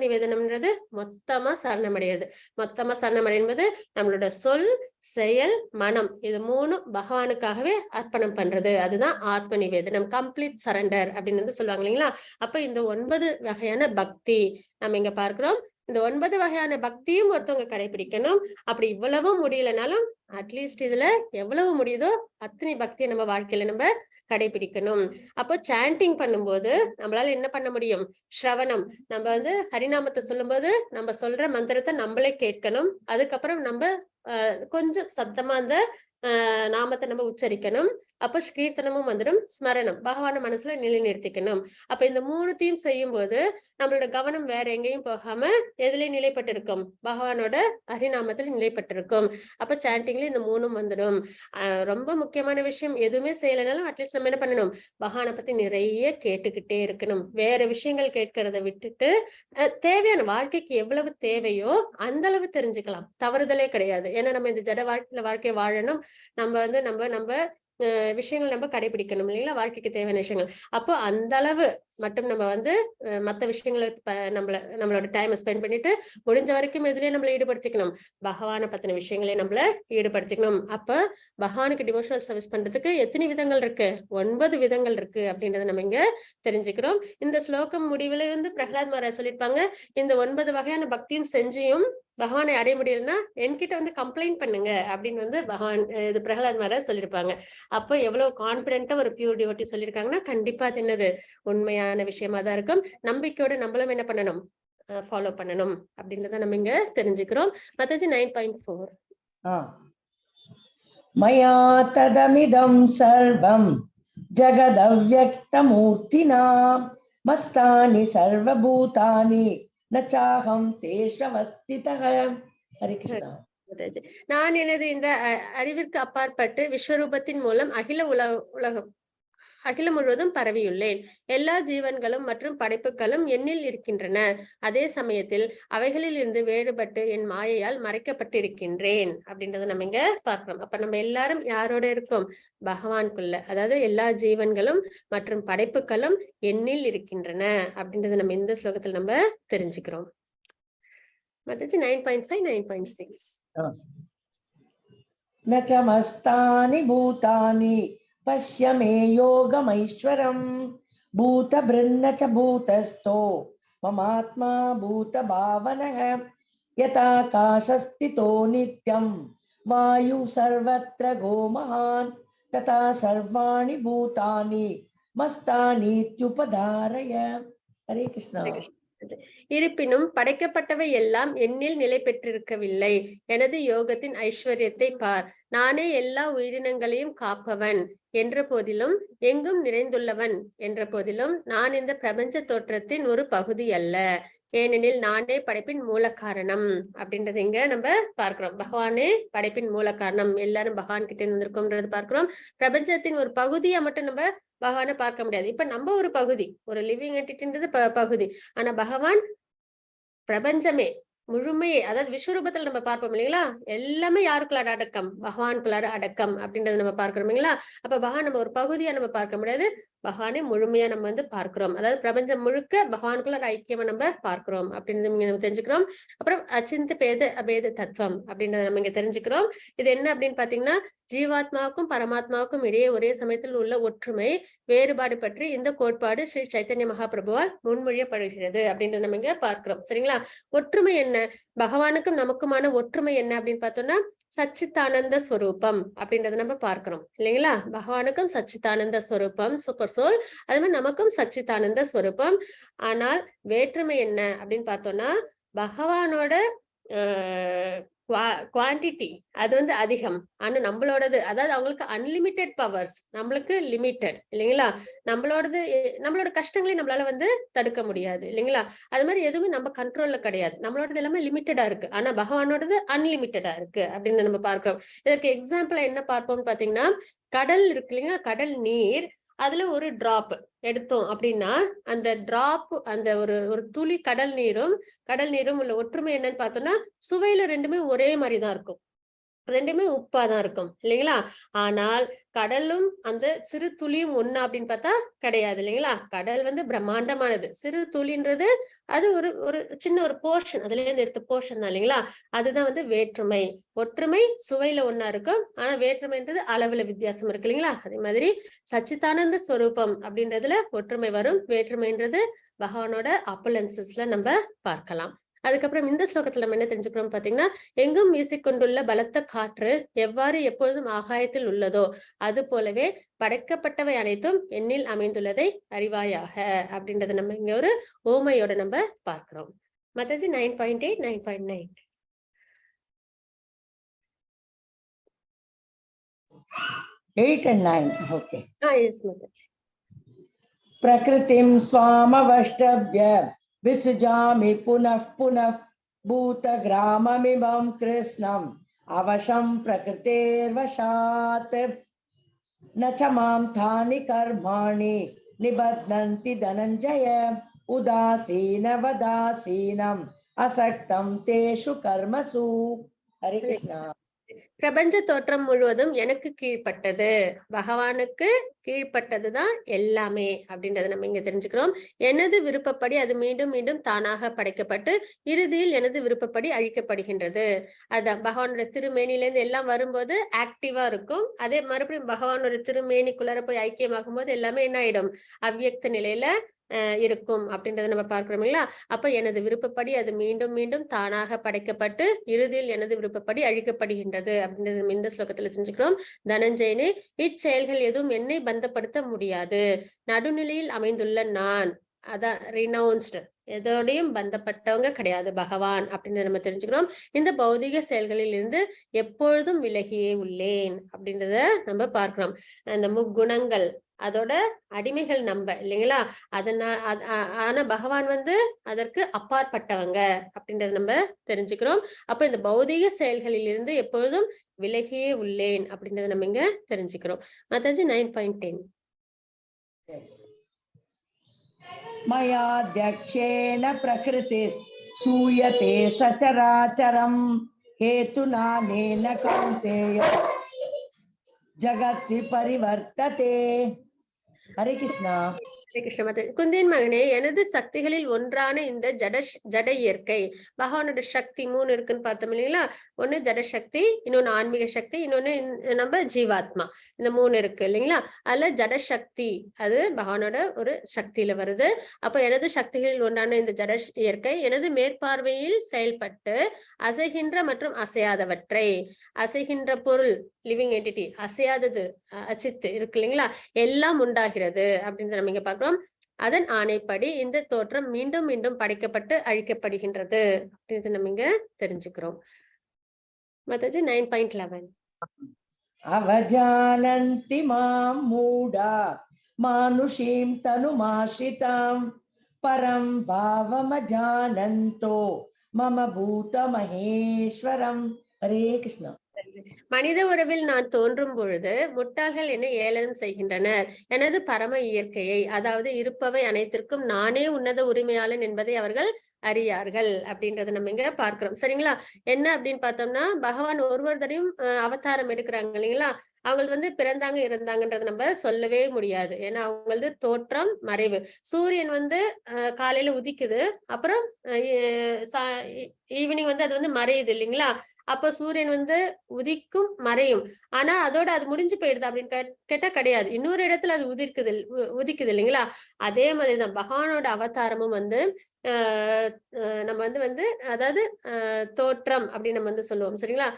நிவேதனம்ன்றது மொத்தமா சரணமடைகிறது. மொத்தமா சரணமடைவது நம்மளோட சொல், செயல், மனம், இது மூணும் பகவானுக்காகவே அர்ப்பணம் பண்றது. அதுதான் ஆத்ம நிவேதனம், கம்ப்ளீட் சரண்டர் அப்படின்னு வந்து சொல்லுவாங்க இல்லைங்களா? அப்ப இந்த 9 வகையான பக்தி நம்ம இங்க பார்க்கிறோம். இந்த 9 வகையான பக்தியும் ஒருத்தவங்க கடைபிடிக்கணும். அப்படி இவ்வளவும் முடியலனாலும் அட்லீஸ்ட் இதுல எவ்வளவு முடியுதோ அத்தனை பக்தியை நம்ம வாழ்க்கையில நம்ம கடைபிடிக்கணும். அப்போ சாண்டிங் பண்ணும்போது நம்மளால என்ன பண்ண முடியும்? ஸ்ரவணம், நம்ம வந்து ஹரிநாமத்தை சொல்லும்போது நம்ம சொல்ற மந்திரத்தை நம்மளே கேட்கணும். அதுக்கப்புறம் நம்ம கொஞ்சம் சத்தமா அந்த நாமத்தை நம்ம உச்சரிக்கணும். அப்போ கீர்த்தனமும் வந்துடும். ஸ்மரணம், பகவான மனசுல நிலைநிறுத்திக்கணும். அப்ப இந்த 3த்தையும் செய்யும் போது நம்மளோட கவனம் வேற எங்கேயும் போகாம எதுலயும் நிலைப்பட்டு இருக்கும்? பகவானோட ஹரிநாமத்தில் நிலைப்பட்டிருக்கும். அப்ப சாண்டிங்ல இந்த 3ம் வந்துடும். ரொம்ப முக்கியமான விஷயம், எதுவுமே செய்யலைனாலும் அட்லீஸ்ட் நம்ம என்ன பண்ணணும்? பகவானை பத்தி நிறைய கேட்டுக்கிட்டே இருக்கணும். வேற விஷயங்கள் கேட்கறத விட்டுட்டு தேவையான வாழ்க்கைக்கு எவ்வளவு தேவையோ அந்த அளவு தெரிஞ்சுக்கலாம். தவறுதலே கிடையாது. ஏன்னா நம்ம இந்த ஜட வாழ்க்கை வாழணும். நம்ம வந்து நம்ம விஷயங்கள் நம்ம கடைபிடிக்கணும் இல்லைங்களா? வாழ்க்கைக்கு தேவையான விஷயங்கள். அப்போ அந்த அளவு மட்டும் நம்ம வந்து மற்ற விஷயங்களை நம்மளோட டைம் ஸ்பெண்ட் பண்ணிட்டு முடிஞ்ச வரைக்கும் எதுலயே நம்மள ஈடுபடுத்திக்கணும்? பகவானை பத்தின விஷயங்களே நம்மள ஈடுபடுத்திக்கணும். அப்ப பகவானுக்கு டிவோஷனல் சர்வீஸ் பண்றதுக்கு எத்தனை விதங்கள் இருக்கு? 9 விதங்கள் இருக்கு அப்படின்றத நம்ம இங்க தெரிஞ்சுக்கிறோம். இந்த ஸ்லோகம் முடிவுல வந்து பிரகலாத் மகாராஜ் சொல்லியிருப்பாங்க, இந்த 9 வகையான பக்தியும் செஞ்சியும் பகவானை அடைய முடியலன்னா என்கிட்ட வந்து கம்ப்ளைண்ட் பண்ணுங்க அப்படின்னு வந்து இது பிரகலாத் மகாராஜ் சொல்லியிருப்பாங்க. அப்போ எவ்வளவு கான்பிடென்ட்டா ஒரு பியூர் டிவோட்டி சொல்லியிருக்காங்கன்னா கண்டிப்பா அது என்னது? உண்மையான விஷயமா தான் இருக்கும். நம்பிக்கையோட நம்மளும் என்ன பண்ணணும்? ஃபாலோ பண்ணணும் அப்படின்றத நம்ம இங்க தெரிஞ்சுக்கிறோம். மத்தாஜி 9.4. மயா ததமிதம் சர்வம் ஜகதவ்யக்தமூர்த்தினா மஸ்தானி சர்வபூதானி நச்சாஹம் தேஷவஸ்திதஹ. ஹரி கிருஷ்ணா. நான் எனது இந்த அறிவிற்கு அப்பாற்பட்டு விஸ்வரூபத்தின் மூலம் அகிலம் முழுவதும் பரவியுள்ளேன். எல்லா ஜீவன்களும் மற்றும் படைப்புகளும் என்னில் இருக்கின்றன. அதே சமயத்தில் அவைகளில் இருந்து வேறுபட்டு என் மாயையால் மறைக்கப்பட்டிருக்கின்றேன் அப்படின்றத நம்ம இங்க பார்க்கிறோம். அப்ப நம்ம எல்லாரும் யாரோட இருக்கோம்? பகவான்குள்ள. அதாவது எல்லா ஜீவன்களும் மற்றும் படைப்புகளும் என்னில் இருக்கின்றன அப்படின்றத நம்ம இந்த ஸ்லோகத்தில் நம்ம தெரிஞ்சுக்கிறோம். மத்தச்சு 9.5, 9.6. நச்சமஸ்தானி பூதானி பஷ்ய மே யோகமைஸ்வரம் பூத பிருன்னச்ச பூதஸ்தோ மமாத்மா பூத பாவனஹ யதாகாசஸ்திதோ நித்யம் வாயு சர்வத்ர கோமஹான் ததா சர்வாணி பூதானி மஸ்தானீத்யுபதாரய. ஹரே கிருஷ்ணா. இருப்பினும் படைக்கப்பட்டவை எல்லாம் என்னில் நிலை பெற்றிருக்கவில்லை. எனது யோகத்தின் ஐஸ்வர்யத்தை பார். நானே எல்லா உயிரினங்களையும் காப்பவன் என்ற போதிலும், எங்கும் நிறைந்துள்ளவன் என்ற போதிலும், நான் இந்த பிரபஞ்ச தோற்றத்தின் ஒரு பகுதி அல்ல. ஏனெனில் நானே படைப்பின் மூல காரணம் அப்படின்றது இங்க நம்ம பார்க்கிறோம். பகவானே படைப்பின் மூல காரணம், எல்லாரும் பகவான் கிட்ட இருந்திருக்கோம்ன்றது பார்க்கிறோம். பிரபஞ்சத்தின் ஒரு பகுதியை மட்டும் நம்ம பகவானை பார்க்க முடியாது. இப்ப நம்ம ஒரு பகுதி, ஒரு லிவிங் என்டிட்டின்றது பகுதி. ஆனா பகவான் பிரபஞ்சமே முழுமையே, அதாவது விஸ்வரூபத்துல நம்ம பார்ப்போம் இல்லைங்களா, எல்லாமே யாருக்குள்ளார அடக்கம், பகவானுக்குள்ளார அடக்கம் அப்படின்றத நம்ம பார்க்கிறோம் இல்லைங்களா. அப்ப பகவான் நம்ம ஒரு பகுதியா நம்ம பார்க்க முடியாது, பகவானே முழுமையா நம்ம வந்து பார்க்கிறோம். அதாவது பிரபஞ்சம் முழுக்க பகவானுக்குள்ள ஐக்கியமா நம்ம பார்க்கிறோம் அப்படின்றது நம்ம தெரிஞ்சுக்கிறோம். அப்புறம் அச்சிந்த பேத அபேத தத்துவம் அப்படின்றத நம்ம இங்க தெரிஞ்சுக்கிறோம். இது என்ன அப்படின்னு பாத்தீங்கன்னா, ஜீவாத்மாவுக்கும் பரமாத்மாவுக்கும் இடையே ஒரே சமயத்தில் உள்ள ஒற்றுமை வேறுபாடு பற்றி இந்த கோட்பாடு ஸ்ரீ சைத்தன்ய மகாபிரபுவால் முன்மொழியப்படுகிறது அப்படின்றத நம்ம இங்க பார்க்கிறோம். சரிங்களா. ஒற்றுமை என்ன, பகவானுக்கும் நமக்குமான ஒற்றுமை என்ன அப்படின்னு பார்த்தோம்னா, சச்சித்தானந்த ஸ்வரூபம் அப்படின்றத நம்ம பார்க்கிறோம் இல்லைங்களா. பகவானுக்கும் சச்சித்தானந்த ஸ்வரூபம், சூப்பர் சோல். அது மாதிரி நமக்கும் சச்சித்தானந்த ஸ்வரூபம். ஆனால் வேற்றுமை என்ன அப்படின்னு பார்த்தோம்னா, பகவானோட குவான்டிட்டி அது வந்து அதிகம், ஆனா நம்மளோடது, அதாவது அவங்களுக்கு அன்லிமிட்டெட் பவர்ஸ், நம்மளுக்கு லிமிட்டெட் இல்லைங்களா. நம்மளோட கஷ்டங்களை நம்மளால வந்து தடுக்க முடியாது இல்லைங்களா. அது மாதிரி எதுவுமே நம்ம கண்ட்ரோல்ல கிடையாது, நம்மளோடது எல்லாமே லிமிட்டடா இருக்கு. ஆனா பகவானோடது அன்லிமிட்டடா இருக்கு அப்படின்னு நம்ம பார்க்கிறோம். இதற்கு எக்ஸாம்பிளா என்ன பார்ப்போம்னு பாத்தீங்கன்னா, கடல் இருக்கு இல்லைங்களா, கடல் நீர், அதுல ஒரு டிராப் எடுத்தோம் அப்படின்னா, அந்த டிராப், அந்த ஒரு துளி கடல் நீரும் உள்ள ஒற்றுமை என்னன்னு பார்த்தோம்னா, சுவையில ரெண்டுமே ஒரே மாதிரிதான் இருக்கும், ரெண்டுமே உப்பாதான் இருக்கும் இல்லைங்களா. ஆனால் கடலும் அந்த சிறு துளியும் ஒண்ணு அப்படின்னு பார்த்தா கிடையாது இல்லைங்களா. கடல் வந்து பிரம்மாண்டமானது, சிறு துளின்றது அது ஒரு ஒரு சின்ன ஒரு போர்ஷன், அதுல இருந்து எடுத்த போர்ஷன் தான் இல்லைங்களா. அதுதான் வந்து வேற்றுமை. ஒற்றுமை சுவையில ஒண்ணா இருக்கும், ஆனா வேற்றுமைன்றது அளவுல வித்தியாசம் இருக்கு இல்லைங்களா. அதே மாதிரி சச்சிதானந்த ஸ்வரூபம் அப்படின்றதுல ஒற்றுமை வரும், வேற்றுமைன்றது பகவானோட அப்பலன்சஸ்ல நம்ம பார்க்கலாம். அதுக்கப்புறம் இந்த ஸ்லோகத்துல நம்ம என்ன தெரிஞ்சுக்கிறோம் பாத்தீங்கன்னா, எங்கும் வீசிக்கொண்டுள்ள பலத்த காற்று எவ்வாறு எப்பொழுதும் ஆகாயத்தில் உள்ளதோ அது போலவே படைக்கப்பட்டவை அனைத்தும் எண்ணில் அமைந்துள்ளதை அறிவாயாக அப்படின்றத நம்ம இங்க ஒரு ஓமையோட நம்ம பார்க்கிறோம். மத்தஜி 9.8 9.9 8 and 9. Okay. yes Mataji. प्रकृतिं स्वामवष्टभ्य विसृजामि पुनः पुनः भूतग्राममिमं कृष्णम् अवशं प्रकृतेर्वशात् न च मां तानि कर्माणि निबध्नन्ति धनञ्जय उदासीनवदासीनम् असक्तं तेषु कर्मसु. हरे कृष्णा. பிரபஞ்ச தோற்றம் முழுவதும் எனக்கு கீழ்ப்பட்டது, பகவானுக்கு கீழ்ப்பட்டதுதான் எல்லாமே அப்படின்றத நம்ம இங்க தெரிஞ்சுக்கிறோம். எனது விருப்பப்படி அது மீண்டும் மீண்டும் தானாக படைக்கப்பட்டு இறுதியில் எனது விருப்பப்படி அழிக்கப்படுகின்றது. அதான் பகவானோட திருமேனில இருந்து எல்லாம் வரும்போது ஆக்டிவா இருக்கும், அதே மறுபடியும் பகவானோட திருமேனிக்குள்ளார போய் ஐக்கியமாகும் போது எல்லாமே என்ன ஆயிடும், அவ்வியக்த நிலையில இருக்கும் அப்படின்றத நம்ம பார்க்கிறோம் இல்லையா. அப்ப எனது விருப்பப்படி அது மீண்டும் மீண்டும் தானாக படைக்கப்பட்டு இறுதியில் எனது விருப்பப்படி அழிக்கப்படுகின்றது அப்படின்றது நம்ம இந்த ஸ்லோகத்துல தெரிஞ்சுக்கிறோம். தனஞ்சயனே, இச்செயல்கள் எதுவும் என்னை பந்தப்படுத்த முடியாது. நடுநிலையில் அமைந்துள்ள நான், அதான் ரினவுன்ஸ்டு, எதோடையும் பந்தப்பட்டவங்க கிடையாது பகவான் அப்படின்னு நம்ம தெரிஞ்சுக்கிறோம். இந்த பௌதிக செயல்களில் இருந்து எப்பொழுதும் விலகியே உள்ளேன் அப்படின்றத நம்ம பார்க்கிறோம். அந்த முக்குணங்கள் அதோட அடிமைகள் நம்ம இல்லைங்களா. ஆனா பகவான் வந்து அதற்கு அப்பாற்பட்டவங்க அப்படின்றத நம்ம தெரிஞ்சுக்கிறோம். அப்ப இந்த பௌதிக செயல்களில் இருந்து எப்பொழுதும் விலகியே உள்ளேன் அப்படின்றத நம்ம இங்க தெரிஞ்சுக்கிறோம். மத்தாஜி 9.10 मयाध्यक्षेण प्रकृति सूयते सचराचरं हेतुनानेन कौन्तेय जगति परिवर्तते. हरे कृष्णा. ஹரே கிருஷ்ண. குந்தின் மகனே, எனது சக்திகளில் ஒன்றான இந்த ஜட இயற்கை, பகவானோட சக்தி 3 இருக்குன்னு பார்த்தோம் இல்லைங்களா. ஒண்ணு ஜட சக்தி, இன்னொன்னு ஆன்மீக சக்தி, இன்னொன்னு நம்ம ஜீவாத்மா, இந்த 3 இருக்கு இல்லைங்களா. அதுல ஜட சக்தி அது பகவானோட ஒரு சக்தியில வருது. அப்ப எனது சக்திகளில் ஒன்றான இந்த ஜட இயற்கை எனது மேற்பார்வையில் செயல்பட்டு அசைகின்ற மற்றும் அசையாதவற்றை, அசைகின்ற பொருள் லிவிங் என்டிட்டி, அசையாதது அச்சித்து இருக்கு இல்லைங்களா, எல்லாம் உண்டாகிறது அப்படின்னு நம்ம இங்க பார்க்கிறோம். அதன் ஆணைப்படி இந்த தோற்றம் மீண்டும் மீண்டும் படைக்கப்பட்டு அழிக்கப்படுகின்றது அப்படின்னு நம்ம இங்க தெரிஞ்சுக்கிறோம். மத்தாஜி 9.11 அவஜானந்தி மாம் மூடா மானுஷீம் தனுமாஸ்ரிதாம் பரம் பாவமஜானந்தோ மம பூத மகேஸ்வரம். ஹரே கிருஷ்ணா. மனித உறவில் நான் தோன்றும் பொழுது முட்டாள்கள் என்னை ஏளனம் செய்கின்றனர். எனது பரம இயற்கையை, அதாவது இருப்பவை அனைத்திற்கும் நானே உன்னத உரிமையாளன் என்பதை அவர்கள் அறியார்கள் அப்படின்றத நம்ம இங்க பார்க்கிறோம். சரிங்களா? என்ன அப்படின்னு பார்த்தோம்னா, பகவான் ஒருவர் தரையும் அவதாரம் எடுக்கிறாங்க இல்லைங்களா? அவங்க பிறந்தாங்க இறந்தாங்கன்றத நம்ம சொல்லவே முடியாது. ஏன்னா அவங்களது தோற்றம் மறைவு. சூரியன் காலையில உதிக்குது, அப்புறம் ஈவினிங் அது மறையுது இல்லைங்களா? அப்ப சூரியன் உதிக்கும் மறையும். ஆனா அதோட அது முடிஞ்சு போயிடுது அப்படின்னு கேட்டா கிடையாது. இன்னொரு இடத்துல அது உதிக்குது இல்லைங்களா? அதே மாதிரிதான் பகவானோட அவதாரமும் நம்ம அதாவது தோற்றம் அப்படின்னு நம்ம சொல்லுவோம். சரிங்களா?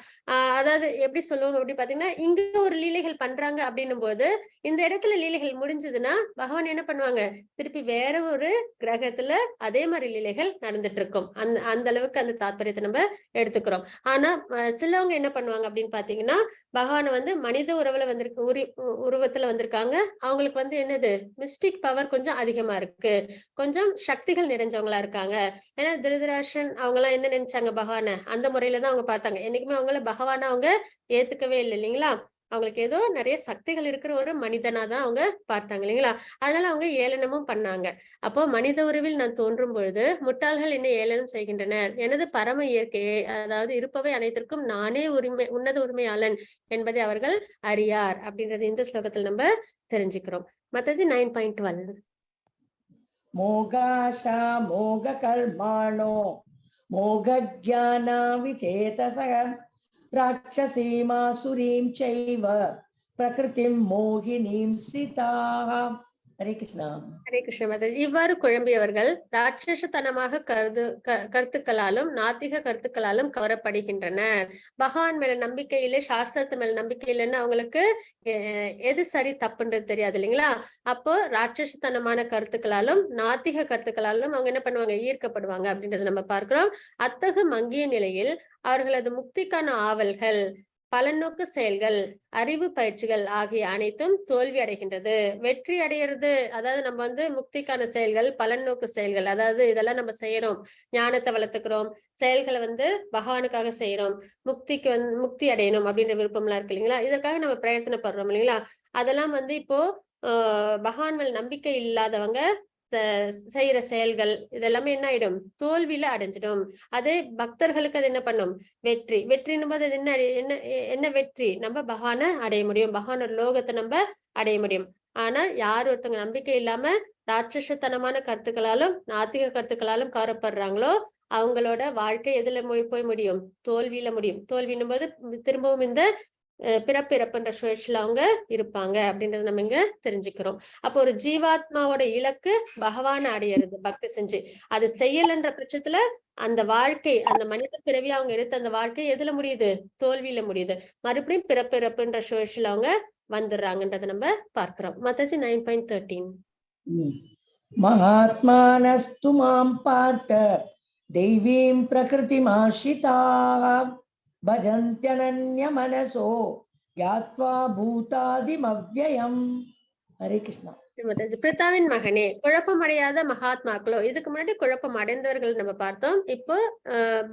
அதாவது எப்படி சொல்லுவோம் அப்படி பாத்தீங்கன்னா, இங்க ஒரு லீலைகள் பண்றாங்க அப்படின்னும் போது இந்த இடத்துல லீலைகள் முடிஞ்சதுன்னா பகவான் என்ன பண்ணுவாங்க, திருப்பி வேற ஒரு கிரகத்துல அதே மாதிரி லீலைகள் நடந்துட்டு இருக்கும். அந்த அளவுக்கு அந்த தாத்பரியத்தை நம்ம எடுத்துக்கிறோம். ஆனா சிலவங்க என்ன பண்ணுவாங்க அப்படின்னு பாத்தீங்கன்னா, பகவான் மனித உறவுல உருவத்துல வந்திருக்காங்க. அவங்களுக்கு என்னது மிஸ்டிக் பவர் கொஞ்சம் அதிகமா இருக்கு, கொஞ்சம் சக்திகள் நிறைஞ்சவங்களா இருக்காங்க. ஏன்னா திருதராஷ்டிரன் அவங்க எல்லாம் என்ன நினைச்சாங்க, பகவான அந்த முறையிலதான் அவங்க பார்த்தாங்க. என்னைக்குமே அவங்கள பகவான அவங்க ஏத்துக்கவே இல்லை இல்லைங்களா? அவங்களுக்கு ஏதோ நிறைய சக்திகள் இருக்கிற ஒரு மனிதனா தான் அவங்க பார்த்தாங்க இல்லைங்களா? அதனால அவங்க ஏளனமும் பண்ணாங்க. அப்போ மனித உறவில் நான் தோன்றும் பொழுது முட்டாள்கள் என்னை ஏளனம் செய்கின்றனர். எனது பரம இயற்கையை, அதாவது இருப்பவை அனைத்திற்கும் நானே உன்னத உரிமையாளன் என்பதை அவர்கள் அறியார் அப்படின்றது இந்த ஸ்லோகத்தில் நம்ம தெரிஞ்சுக்கிறோம். மத்தஜி 9.12. மோகாஷா மோக கர்மாணோ மோகஜானா விசேதசக ராட்சசீமாசுரீம் சைவ பிரகிருதிம் மோகினீம் ஸ்ரிதாஹ. ஹரே கிருஷ்ணா. ஹரே கிருஷ்ண மாதாஜி. இவ்வாறு குழம்பியவர்கள் ராட்சசத்தனமாக கருத்துக்களாலும் நாத்திக கருத்துக்களாலும் கவரப்படுகின்றனர். பகவான் மேல நம்பிக்கை இல்லை, சாஸ்திரத்து மேல நம்பிக்கை இல்லைன்னு அவங்களுக்கு எது சரி தப்புன்றது தெரியாது இல்லைங்களா? அப்போ ராட்சசத்தனமான கருத்துக்களாலும் நாத்திக கருத்துக்களாலும் அவங்க என்ன பண்ணுவாங்க, ஈர்க்கப்படுவாங்க அப்படின்றத நம்ம பார்க்கிறோம். அத்தகு மங்கிய நிலையில் அவர்களது முக்திக்கான ஆவல்கள், பலநோக்கு செயல்கள், அறிவு பயிற்சிகள் ஆகிய அனைத்தும் தோல்வி அடைகின்றது. வெற்றி அடையிறது, அதாவது நம்ம முக்திக்கான செயல்கள், பலநோக்கு செயல்கள், அதாவது இதெல்லாம் நம்ம செய்யறோம், ஞானத்தை வளர்த்துக்கிறோம், செயல்களை பகவானுக்காக செய்யறோம், முக்தி அடையணும் அப்படின்ற விருப்பம் எல்லாம் இருக்கு இல்லைங்களா? இதற்காக நம்ம பிரயத்தனப்படுறோம் இல்லைங்களா? அதெல்லாம் இப்போ பகவான் மேல் நம்பிக்கை இல்லாதவங்க செய்யற செயல்கள் இதெல்லாமே என்ன ஆயிடும், தோல்வியில அடைஞ்சிடும். அதே பக்தர்களுக்கு அது என்ன பண்ணும், வெற்றின்னும் போது அது என்ன வெற்றி, நம்ம பகவானை அடைய முடியும், பகவானோட லோகத்தை நம்ம அடைய முடியும். ஆனா யார் ஒருத்தவங்க நம்பிக்கை இல்லாம ராட்சசத்தனமான கருத்துக்களாலும் நாத்திக கருத்துக்களாலும் கவரப்படுறாங்களோ அவங்களோட வாழ்க்கை எதுல போய் முடியும், தோல்வியில முடியும். தோல்வின்னும் போது திரும்பவும் இந்த பிறப்பிறப்புன்ற சுழற்சியில அவங்க இருப்பாங்க அப்படின்றத நம்ம இங்க தெரிஞ்சுக்கிறோம். அப்போ ஒரு ஜீவாத்மாவோட இலக்கு பகவான் அடையிறது பக்தி செஞ்சு. அது செய்யலன்ற பட்சத்துல அந்த வாழ்க்கை, அந்த மனித பிறவி அவங்க எடுத்த அந்த வாழ்க்கை எதுல முடியுது, தோல்வியில முடியுது. மறுபடியும் பிறப்பிறப்புன்ற சுழற்சியில அவங்க வந்துடுறாங்கன்றத நம்ம பார்க்கிறோம். மத்தஜி 9.13. மகாத்மானஸ்து மாம் பார்த்த தெய்வீம் பிரகிருதிமாஸ்ரிதாः பஜந்த்யனன்ய மனசோ யாத்வா பூதாதிம் அவ்யயம். ஹரே கிருஷ்ணா. பிரித்தாவின் மகனே, குழப்பமடையாத மகாத்மாக்களோ, இதுக்கு முன்னாடி குழப்பம் அடைந்தவர்கள் நம்ம பார்த்தோம். இப்போ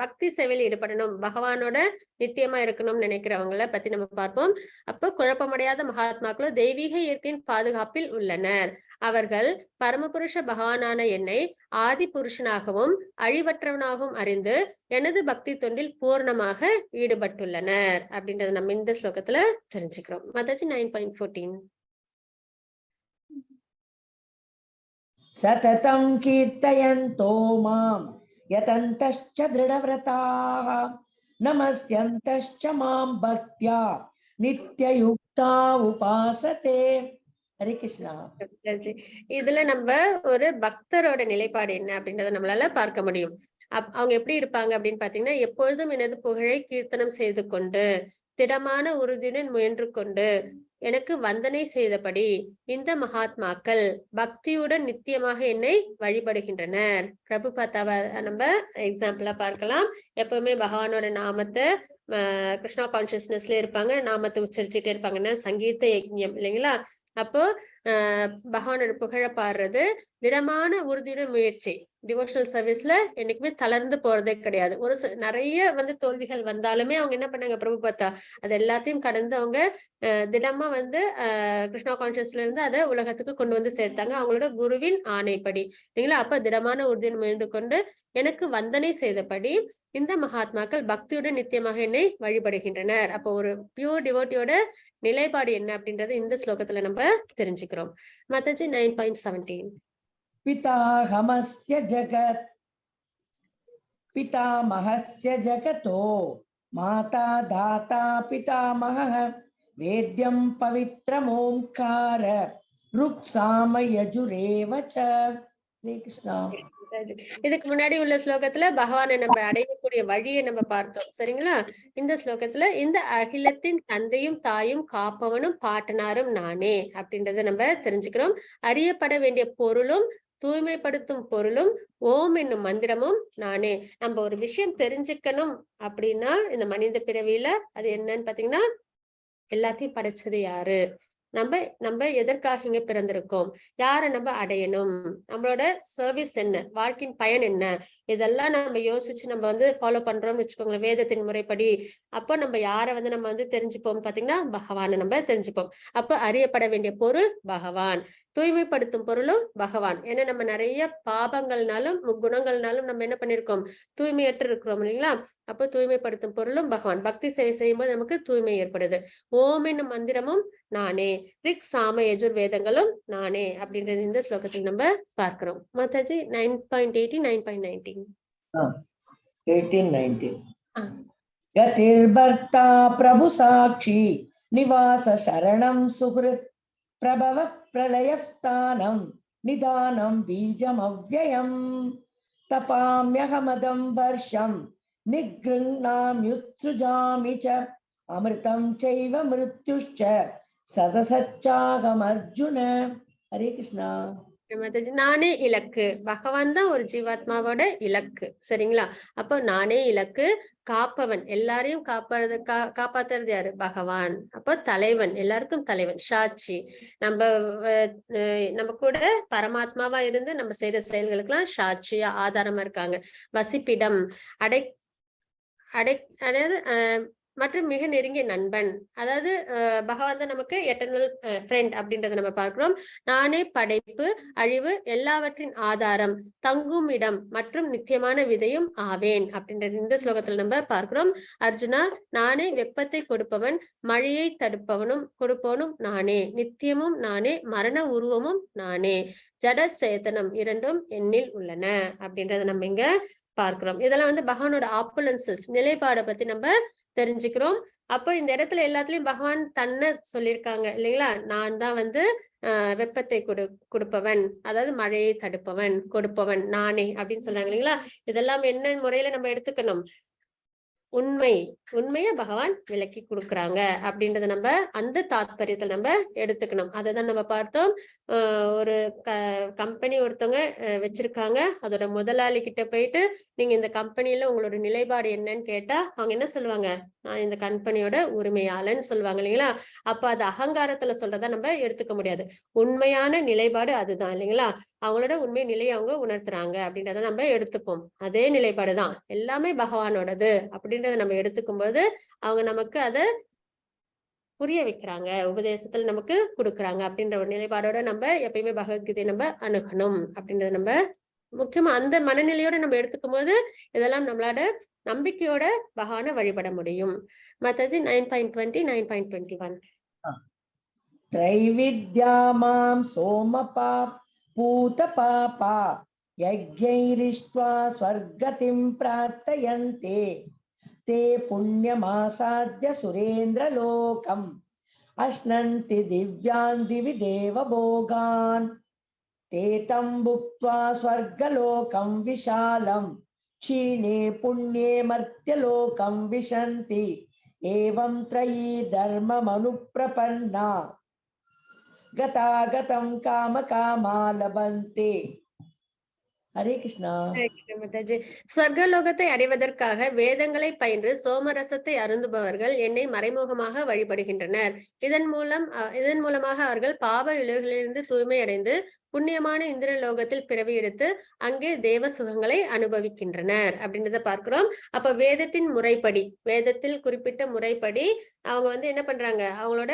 பக்தி சேவையில் ஈடுபடணும், பகவானோட நித்தியமா இருக்கணும்னு நினைக்கிறவங்களை பத்தி நம்ம பார்ப்போம். அப்போ குழப்பமடையாத மகாத்மாக்களோ தெய்வீக இயற்கையின் பாதுகாப்பில் உள்ளனர். அவர்கள் பரமபுருஷ பகவானான என்னை ஆதி புருஷனாகவும் அழிவற்றவனாகவும் அறிந்து எனது பக்தி தொண்டில் பூர்ணமாக ஈடுபட்டுள்ளனர் அப்படின்றத நம்ம இந்த ஸ்லோகத்துல தெரிஞ்சுக்கிறோம். மதாஜி 9.14. சததம் கீர்த்தயந்தோ மாம் யதந்தஸ்ச திருடவ்ரதாः நமஸ்யந்தஸ்ச மாம் பக்த்யா நித்யயுக்தா உபாசதே. ஹரே கிருஷ்ணா. இதுல நம்ம ஒரு பக்தரோட நிலைப்பாடு என்ன அப்படின்றத நம்மளால பார்க்க முடியும். அவங்க எப்படி இருப்பாங்க அப்படின்னு பாத்தீங்கன்னா, எப்பொழுதும் எனது புகழை கீர்த்தனம் செய்து கொண்டு திடமான உறுதியுடன் முயன்று கொண்டு எனக்கு வந்தனை செய்தபடி இந்த மகாத்மாக்கள் பக்தியுடன் நித்தியமாக என்னை வழிபடுகின்றனர். பிரபுபாதாவை நம்ம எக்ஸாம்பிளா பார்க்கலாம். எப்பவுமே பகவானோட நாமத்தை கிருஷ்ணா கான்சியஸ்னஸ்ல இருப்பாங்க, நாமத்தை உச்சரிச்சுட்டே இருப்பாங்கன்னா சங்கீத யஜ்ஞம் இல்லைங்களா? அப்போ பகவானோட புகழ பாடுறது திடமான உறுதியுடன் முயற்சி. டிவோஷனல் சர்வீஸ்ல என்னைக்குமே தளர்ந்து போறதே கிடையாது. ஒரு நிறைய வந்து தோல்விகள் வந்தாலுமே அவங்க என்ன பண்ணாங்க பிரபுபாதா, அது எல்லாத்தையும் கடந்து அவங்க திடமா வந்து கிருஷ்ணா கான்சியஸ்ல இருந்து அதை உலகத்துக்கு கொண்டு வந்து சேர்த்தாங்க அவங்களோட குருவின் ஆணைப்படி இல்லைங்களா? அப்ப திடமான உறுதியுடன் முயன்று கொண்டு எனக்கு வந்தனை செய்தபடி இந்த மகாத்மாக்கள் பக்தியுடன் நித்தியமாக என்னை வழிபடுகின்றனர். அப்போ ஒரு பியூர் டிவோட்டியோட நிலைப்பாடு என்ன அப்படின்றது இந்த ஸ்லோகத்துல நம்ம தெரிஞ்சுக்கிறோம். மாதாஜி 9.17 पिताहमस्य जगत् पितामहस्य जगतो माता दाता पितामहः वेद्यं पवित्रमोंकार ऋक्साम यजुरेव च. हरे कृष्णा. இதுக்கு முன்னாடி உள்ள ஸ்லோகத்துல பகவானை நம்ம அடையக்கூடிய வழியை நம்ம பார்த்தோம் சரிங்களா? இந்த ஸ்லோகத்துல இந்த அகிலத்தின் தந்தையும் தாயும் காப்பவனும் பாட்டனாரும் நானே அப்படின்றத நம்ம தெரிஞ்சுக்கிறோம். அறியப்பட வேண்டிய பொருளும் தூய்மைப்படுத்தும் பொருளும் ஓம் என்னும் மந்திரமும் நானே. நம்ம ஒரு விஷயம் தெரிஞ்சுக்கணும் அப்படின்னா இந்த மனித பிறவியில அது என்னன்னு பாத்தீங்கன்னா, எல்லாத்தையும் படைச்சது யாரு, நம்ம எதற்காக இங்க பிறந்திருக்கோம், யாரை நம்ம அடையணும், நம்மளோட சர்வீஸ் என்ன, வாழ்க்கையின் பயன் என்ன, இதெல்லாம் நம்ம யோசிச்சு நம்ம வந்து ஃபாலோ பண்றோம்னு வச்சுக்கோங்களேன் வேதத்தின் முறைப்படி. அப்போ நம்ம யாரை வந்து நம்ம வந்து தெரிஞ்சுப்போம் பாத்தீங்கன்னா பகவானை நம்ம தெரிஞ்சுப்போம். அப்ப அறியப்பட வேண்டிய பொருள் பகவான், தூய்மைப்படுத்தும் பொருளும் பகவான். ஏன்னா நம்ம நிறைய பாபங்கள்னாலும் குணங்கள்னாலும் நம்ம என்ன பண்ணிருக்கோம், தூய்மையற்று இருக்கிறோம் இல்லைங்களா? அப்போ தூய்மைப்படுத்தும் பொருளும் பகவான். பக்தி சேவை செய்யும் போது நமக்கு தூய்மை ஏற்படுது. ஓம் என்னும் மந்திரமும் நானே, ரிக் சாம யஜுர் வேதங்களும் நானே அப்படின்றது இந்த ஸ்லோகத்தில் நம்ம பார்க்கிறோம். மாதாஜி 9.18 9.19 18-19 गतिर्भर्ता प्रभु साक्षी निवास शरणं सुहृत् प्रभव प्रलयस्थानं निदानं बीजमव्ययम् तपाम्यहमदं वर्षं निगृह्णाम्युत्सृजामि च अमृतं चैव मृत्युश्च சதசச்சாகமர்ஜுன. ஹரே கிருஷ்ணா. நானே இலக்கு, பகவான் தான் ஒரு ஜீவாத்மாவோட இலக்கு சரிங்களா? அப்போ நானே இலக்கு, காப்பவன், எல்லாரையும் காப்பாத்துறது யாரு, பகவான். அப்போ தலைவன், எல்லாருக்கும் தலைவன், சாட்சி. நம்ம கூட பரமாத்மாவா இருந்து நம்ம செய்யற செயல்களுக்கு எல்லாம் சாட்சியா ஆதாரமா இருக்காங்க. வசிப்பிடம், அதாவது மற்றும் மிக நெருங்கிய நண்பன். அதாவது பகவான் தான் நமக்கு எட்டர்னல் ஃப்ரெண்ட் அப்படின்றத நம்ம பார்க்கிறோம். நானே படைப்பு, அழிவு எல்லாவற்றின் ஆதாரம், தங்கும் இடம் மற்றும் நித்தியமான விதையும் ஆவேன் அப்படின்றது இந்த ஸ்லோகத்துல நம்ம பார்க்கிறோம். அர்ஜுனா, நானே வெப்பத்தை கொடுப்பவன், மழையை கொடுப்பவனும் நானே, நித்தியமும் நானே, மரண உருவமும் நானே, ஜட சேதனம் இரண்டும் என்னில் உள்ளன அப்படின்றத நம்ம இங்க பார்க்கிறோம். இதெல்லாம் வந்து பகவானோட ஆப்புலன்சஸ் நிலைப்பாடை பத்தி நம்ம தெரிஞ்சுக்கிறோம். அப்போ இந்த இடத்துல எல்லாத்துலயும் பகவான் தன்னை சொல்லியிருக்காங்க இல்லைங்களா? நான் தான் வந்து வெப்பத்தை கொடுப்பவன், அதாவது மழையை கொடுப்பவன் நானே அப்படின்னு சொல்றாங்க இல்லைங்களா? இதெல்லாம் என்ன முறையில நம்ம எடுத்துக்கணும், உண்மைய பகவான் விளக்கி கொடுக்குறாங்க அப்படின்றத நம்ம அந்த தாத்பரியத்தை நம்ம எடுத்துக்கணும். அதைதான் நம்ம பார்த்தோம். ஒரு கம்பெனி ஒருத்தவங்க வச்சிருக்காங்க, அதோட முதலாளி கிட்ட போயிட்டு நீங்க இந்த கம்பெனில உங்களோட நிலைப்பாடு என்னன்னு கேட்டா அவங்க என்ன சொல்லுவாங்க, நான் இந்த கம்பெனியோட உரிமையாளன்னு சொல்லுவாங்க இல்லைங்களா? அப்ப அது அகங்காரத்துல சொல்றதா நம்ம எடுத்துக்க முடியாது. உண்மையான நிலைப்பாடு அதுதான் இல்லைங்களா? அவங்களோட உண்மை நிலையை அவங்க உணர்த்துறாங்க அப்படின்றத நம்ம எடுத்துப்போம். அதே நிலைப்பாடுதான் எல்லாமே பகவானோடது அப்படின்றத நம்ம எடுத்துக்கும் போது அவங்க நமக்கு அதை புரிய வைக்கிறாங்க, உபதேசத்துல நமக்கு கொடுக்குறாங்க அப்படின்ற ஒரு நிலைப்பாடோட நம்ம எப்பயுமே பகவத்கீதையை நம்ம அணுகணும் அப்படின்றத நம்ம முக்கியமா அந்த மனநிலையோட நம்ம எடுத்துக்கும் போது இதெல்லாம் நம்மளோட நம்பிக்கையோட பகவானை வழிபட முடியும். மாதாஜி 9.20 9.21 त्रैविद्यामां सोमपा पूत पापा यज्ञैरिष्ट्वा स्वर्गतिं प्रार्थयन्ते ते पुण्यमासाद्य सुरेन्द्रलोकम् अश्नन्ति दिव्यान् दिवि देवभोगान् ते तं भुक्त्वा स्वर्गलोकं विशालं क्षीणे पुण्ये मर्त्यलोकं विशन्ति एवं त्रयी धर्ममनुप्रपन्ना गतागतं कामकामा लभन्ते. Hare Krishna. ஹரே கிருஷ்ண மாதாஜி. ஸ்வர்கலோகத்தை அடைவதற்காக வேதங்களை பயின்று சோமரசத்தை அருந்துபவர்கள் என்னை மறைமுகமாக வழிபடுகின்றனர். இதன் மூலமாக அவர்கள் பாவ இழைகளிலிருந்து தூய்மை அடைந்து புண்ணியமான இந்திரலோகத்தில் பிறவி எடுத்து அங்கே தேவ சுகங்களை அனுபவிக்கின்றனர் அப்படின்றத பார்க்கிறோம். அப்ப வேதத்தின் முறைப்படி, வேதத்தில் குறிப்பிட்ட முறைப்படி அவங்க வந்து என்ன பண்றாங்க, அவங்களோட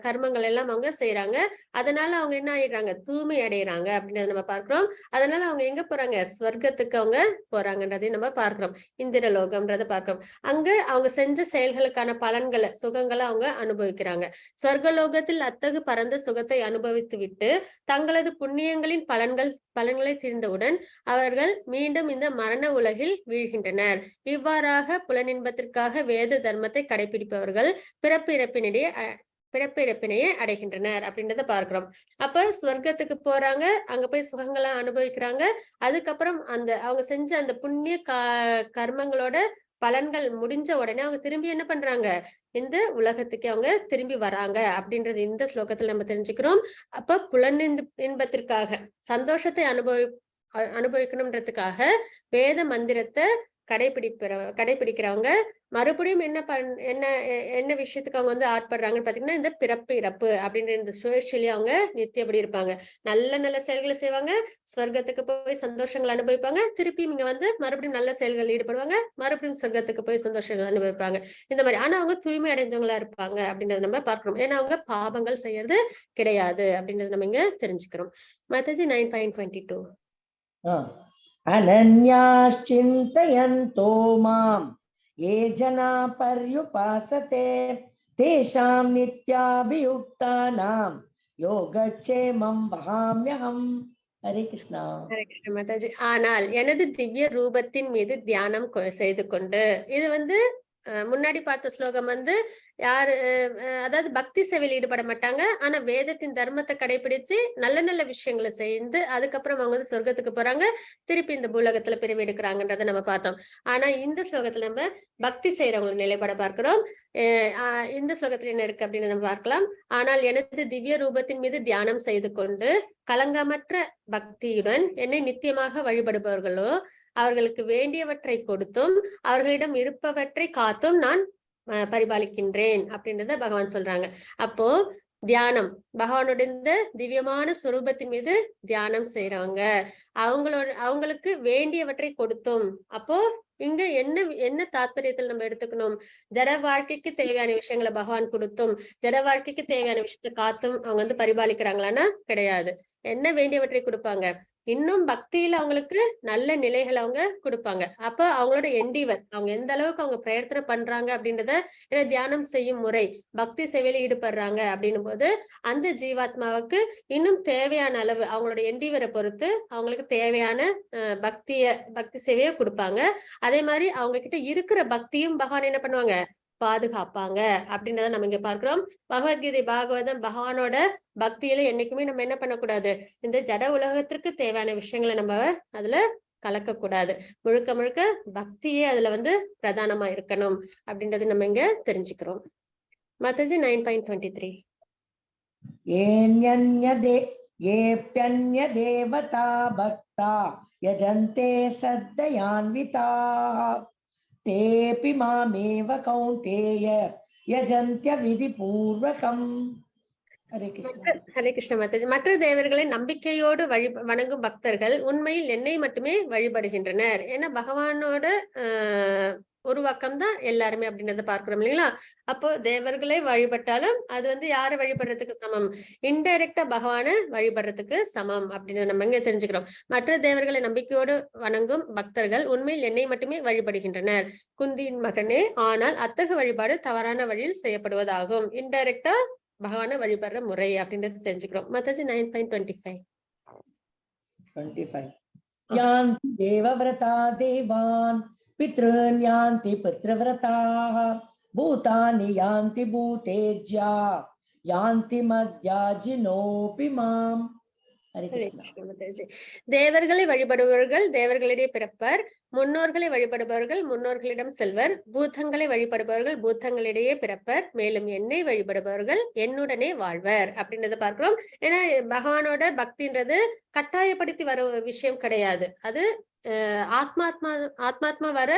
கர்மங்கள் எல்லாம் அவங்க செய்யறாங்க. அதனால அவங்க என்ன ஆயிடுறாங்க, தூய்மை அடைகிறாங்க அப்படின்றத நம்ம பார்க்கிறோம். அதனால அவங்க எங்க போறாங்க, ஸ்வர்க்கத்துக்கு அவங்க போறாங்கன்றதையும் நம்ம பார்க்கிறோம். இந்திரலோகம்ன்றத பார்க்கிறோம். அங்க அவங்க செஞ்ச செயல்களுக்கான பலன்களை, சுகங்களை அவங்க அனுபவிக்கிறாங்க. சொர்க்கலோகத்தில் அத்தகு பரந்த சுகத்தை அனுபவித்து விட்டு தங்களது புண்ணியங்களின் பலன்களை தீர்ந்தவுடன் அவர்கள் மீண்டும் இந்த மரண உலகில் வீழ்கின்றனர். இவ்வாறாக புலனின்பத்திற்காக வேத தர்மத்தை கடைபிடிப்பவர்கள் பிறப்பிறப்பினையே அடைகின்றனர் அப்படின்றத பார்க்கிறோம். அப்ப சொர்க்கத்துக்கு போறாங்க, அங்க போய் சுகங்களை அனுபவிக்கிறாங்க. அதுக்கப்புறம் அவங்க செஞ்ச அந்த புண்ணிய கர்மங்களோட பலன்கள் முடிஞ்ச உடனே அவங்க திரும்பி என்ன பண்றாங்க, இந்த உலகத்துக்கு அவங்க திரும்பி வராங்க அப்படின்றது இந்த ஸ்லோகத்துல நம்ம தெரிஞ்சுக்கிறோம். அப்ப இன்பத்திற்காக சந்தோஷத்தை அனுபவிக்கணும்ன்றதுக்காக வேத மந்திரத்தை கடைபிடிக்கிறவங்க மறுபடியும் என்ன விஷயத்துக்கு அவங்க வந்து ஆட்படுறாங்கன்னு பாத்தீங்கன்னா, இந்த பிறப்பு இறப்பு அப்படின்ற இந்த சுழற்சியிலேயே அவங்க நித்தியபடி இருப்பாங்க. நல்ல நல்ல செயல்களை செய்வாங்க, சொர்க்கத்துக்கு போய் சந்தோஷங்களை அனுபவிப்பாங்க, திருப்பியும் இங்க வந்து மறுபடியும் நல்ல செயல்கள் ஈடுபடுவாங்க, மறுபடியும் சொர்க்கத்துக்கு போய் சந்தோஷங்கள் அனுபவிப்பாங்க. இந்த மாதிரி ஆனா அவங்க தூய்மை அடைந்தவங்களா இருப்பாங்க அப்படின்றத நம்ம பார்க்கிறோம். ஏன்னா அவங்க பாவங்கள் செய்யறது கிடையாது அப்படின்றத நம்ம இங்க தெரிஞ்சுக்கிறோம். மாதாஜி 9.22. अनन्याश्चिन्तयन्तो माम् ये जना पर्युपासते तेषां नित्याभियुक्तानां योगक्षेमं वहाम्यहम्. हरे कृष्णा. ஹரே கிருஷ்ண மாதாஜி. ஆனால் எனது திவ்ய ரூபத்தின் மீது தியானம் செய்து கொண்டு, இது வந்து முன்னாடி பார்த்த ஸ்லோகம் வந்து யாரு அதாவது பக்தி சேவையில் ஈடுபட மாட்டாங்க, ஆனா வேதத்தின் தர்மத்தை கடைபிடிச்சு நல்ல நல்ல விஷயங்களை செய்து அதுக்கப்புறம் அவங்க வந்து சொர்க்கத்துக்கு போறாங்க, திருப்பி இந்த பூலோகத்துல பிரிவு எடுக்கிறாங்கன்றத நம்ம பார்த்தோம். ஆனா இந்த ஸ்லோகத்துல நம்ம பக்தி செய்யறவங்களுக்கு நிலைப்பட பார்க்கிறோம். இந்த ஸ்லோகத்துல என்ன இருக்கு அப்படின்னு நம்ம பார்க்கலாம். ஆனால் எனது திவ்ய ரூபத்தின் மீது தியானம் செய்து கொண்டு கலங்கமற்ற பக்தியுடன் என்னை நித்தியமாக வழிபடுபவர்களோ அவர்களுக்கு வேண்டியவற்றை கொடுத்தும் அவர்களிடம் இருப்பவற்றை காத்தும் நான் பரிபாலிக்கின்றேன் அப்படின்றத பகவான் சொல்றாங்க. அப்போ தியானம், பகவானோட இந்த திவ்யமான சுரூபத்தின் மீது தியானம் செய்யறவங்க அவங்களுக்கு வேண்டியவற்றை கொடுத்தும், அப்போ இங்க என்ன தாத்பரியத்தில் நம்ம எடுத்துக்கணும், ஜட வாழ்க்கைக்கு தேவையான விஷயங்களை பகவான் கொடுத்தும் ஜட வாழ்க்கைக்கு தேவையான விஷயத்தை காத்தும் அவங்க வந்து பரிபாலிக்கிறாங்களான்னா கிடையாது. என்ன வேண்டியவற்றை கொடுப்பாங்க, இன்னும் பக்தியில அவங்களுக்கு நல்ல நிலைகளை அவங்க கொடுப்பாங்க. அப்ப அவங்களோட எண்டிவர், அவங்க எந்த அளவுக்கு அவங்க பிரயத்தனை பண்றாங்க அப்படின்றத, ஏன்னா தியானம் செய்யும் முறை பக்தி சேவையில ஈடுபடுறாங்க அப்படின்னும் போது அந்த ஜீவாத்மாவுக்கு இன்னும் தேவையான அளவு அவங்களோட எண்டிவரை பொறுத்து அவங்களுக்கு தேவையான பக்தி சேவையை கொடுப்பாங்க. அதே மாதிரி அவங்க கிட்ட இருக்கிற பக்தியும் பகவான் என்ன பண்ணுவாங்க, பாதுகாப்பாங்க அப்படின்றத நம்ம இங்க பார்க்கிறோம். பகவத்கீதை பாகவதம் பகவானோட பக்தியில என்னைக்குமே நம்ம என்ன பண்ணக்கூடாது, இந்த ஜட உலகத்திற்கு தேவையான விஷயங்களை நம்ம அதுல கலக்க கூடாது. முழுக்க முழுக்க பக்தியே அதுல வந்து பிரதானமா இருக்கணும் அப்படின்றது நம்ம இங்க தெரிஞ்சுக்கிறோம். மாதாஜி 9.23. येऽप्यन्य देवता भक्ता यजन्ते सद्दयान्विताः तेऽपि मामेव कौन्तेय यजन्त्य विधिपूर्वकम्. हरे कृष्ण. ஹரே கிருஷ்ண மாதாஜி. மற்ற தேவர்களை நம்பிக்கையோடு வணங்கும் பக்தர்கள் உண்மையில் என்னை மட்டுமே வழிபடுகின்றனர். ஏன்னா பகவானோட உருவாக்கம் தான் எல்லாருமே அப்படின்றத பார்க்கிறோம் இல்லைங்களா. அப்போ தேவர்களை வழிபட்டாலும் அது வந்து யாரை வழிபடுறதுக்கு சமம், இன்டைரக்டா பகவான வழிபடுறதுக்கு சமம் அப்படின்னு நம்ம இங்க தெரிஞ்சுக்கிறோம். மற்ற தேவர்களை நம்பிக்கையோடு வணங்கும் பக்தர்கள் உண்மையில் என்னை மட்டுமே வழிபடுகின்றனர் குந்தியின் மகனே, ஆனால் அத்தகு வழிபாடு தவறான வழியில் செய்யப்படுவதாகும். இன்டைரக்டா பகவான வழிபடுற முறை அப்படின்றது தெரிஞ்சுக்கிறோம். மாதாஜி 9.25. யாந்தி தேவவ்ரதா தேவான் பித்ருன் யாந்தி பித்ருவ்ரதாः பூதானி யாந்தி பூதேஜ்யா யாந்தி மத்யாஜினோபி மாம். தேவர்களை வழிபடுபவர்கள் தேவர்களிடையே பிறப்பர், முன்னோர்களை வழிபடுபவர்கள் முன்னோர்களிடம் செல்வர், பூதங்களை வழிபடுபவர்கள் பூதங்களிடையே பிறப்பர், மேலும் என்னை வழிபடுபவர்கள் என்னுடனே வாழ்வர் அப்படின்றத பார்க்கிறோம். ஏன்னா பகவானோட பக்தின்றது கட்டாயப்படுத்தி வர ஒரு விஷயம் கிடையாது. அது ஆத்மாத்மா ஆத்மாத்மா வர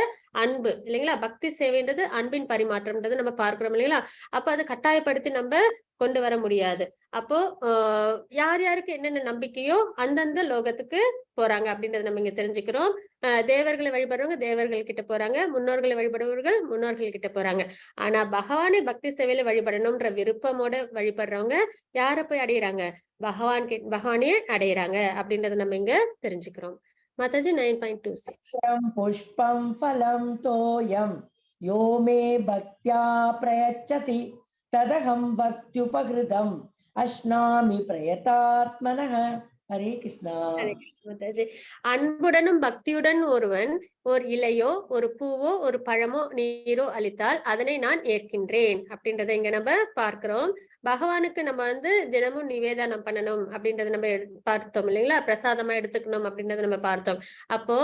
அன்பு இல்லைங்களா? பக்தி சேவைன்றது அன்பின் பரிமாற்றம்ன்றது நம்ம பார்க்கிறோம் இல்லைங்களா? அப்ப அது கட்டாயப்படுத்தி நம்ம கொண்டு வர முடியாது. அப்போ யார் யாருக்கு என்னென்ன நம்பிக்கையோ அந்தந்த லோகத்துக்கு போறாங்க அப்படின்றத நம்ம இங்க தெரிஞ்சுக்கிறோம். தேவர்களை வழிபடுறவங்க தேவர்கள் கிட்ட போறாங்க, முன்னோர்களை வழிபடுபவர்கள் முன்னோர்கள் கிட்ட போறாங்க. ஆனா பகவானை பக்தி சேவையில வழிபடணும்ன்ற விருப்பமோட வழிபடுறவங்க யார போய் அடையறாங்க? பகவானையே அடையறாங்க அப்படின்றத நம்ம இங்க தெரிஞ்சுக்கிறோம். மாதாஜி 9.26 पुष्पं फलं तोयं यो मे भक्त्या प्रयच्छति तदहं भक्त्युपकृतम् अश्नामि प्रयतात्मनः. हरे कृष्णा. மாதாஜி, அன்புடனும் பக்தியுடன் ஒருவன் ஒரு இலையோ ஒரு பூவோ ஒரு பழமோ நீரோ அளித்தால் அதனை நான் ஏற்கின்றேன் அப்படின்றத இங்க நம்ம பார்க்கிறோம். பகவானுக்கு நம்ம வந்து தினமும் நிவேதனம் பண்ணணும் அப்படின்றத நம்ம பார்த்தோம் இல்லைங்களா? பிரசாதமா எடுத்துக்கணும் அப்படின்றத நம்ம பார்த்தோம். அப்போ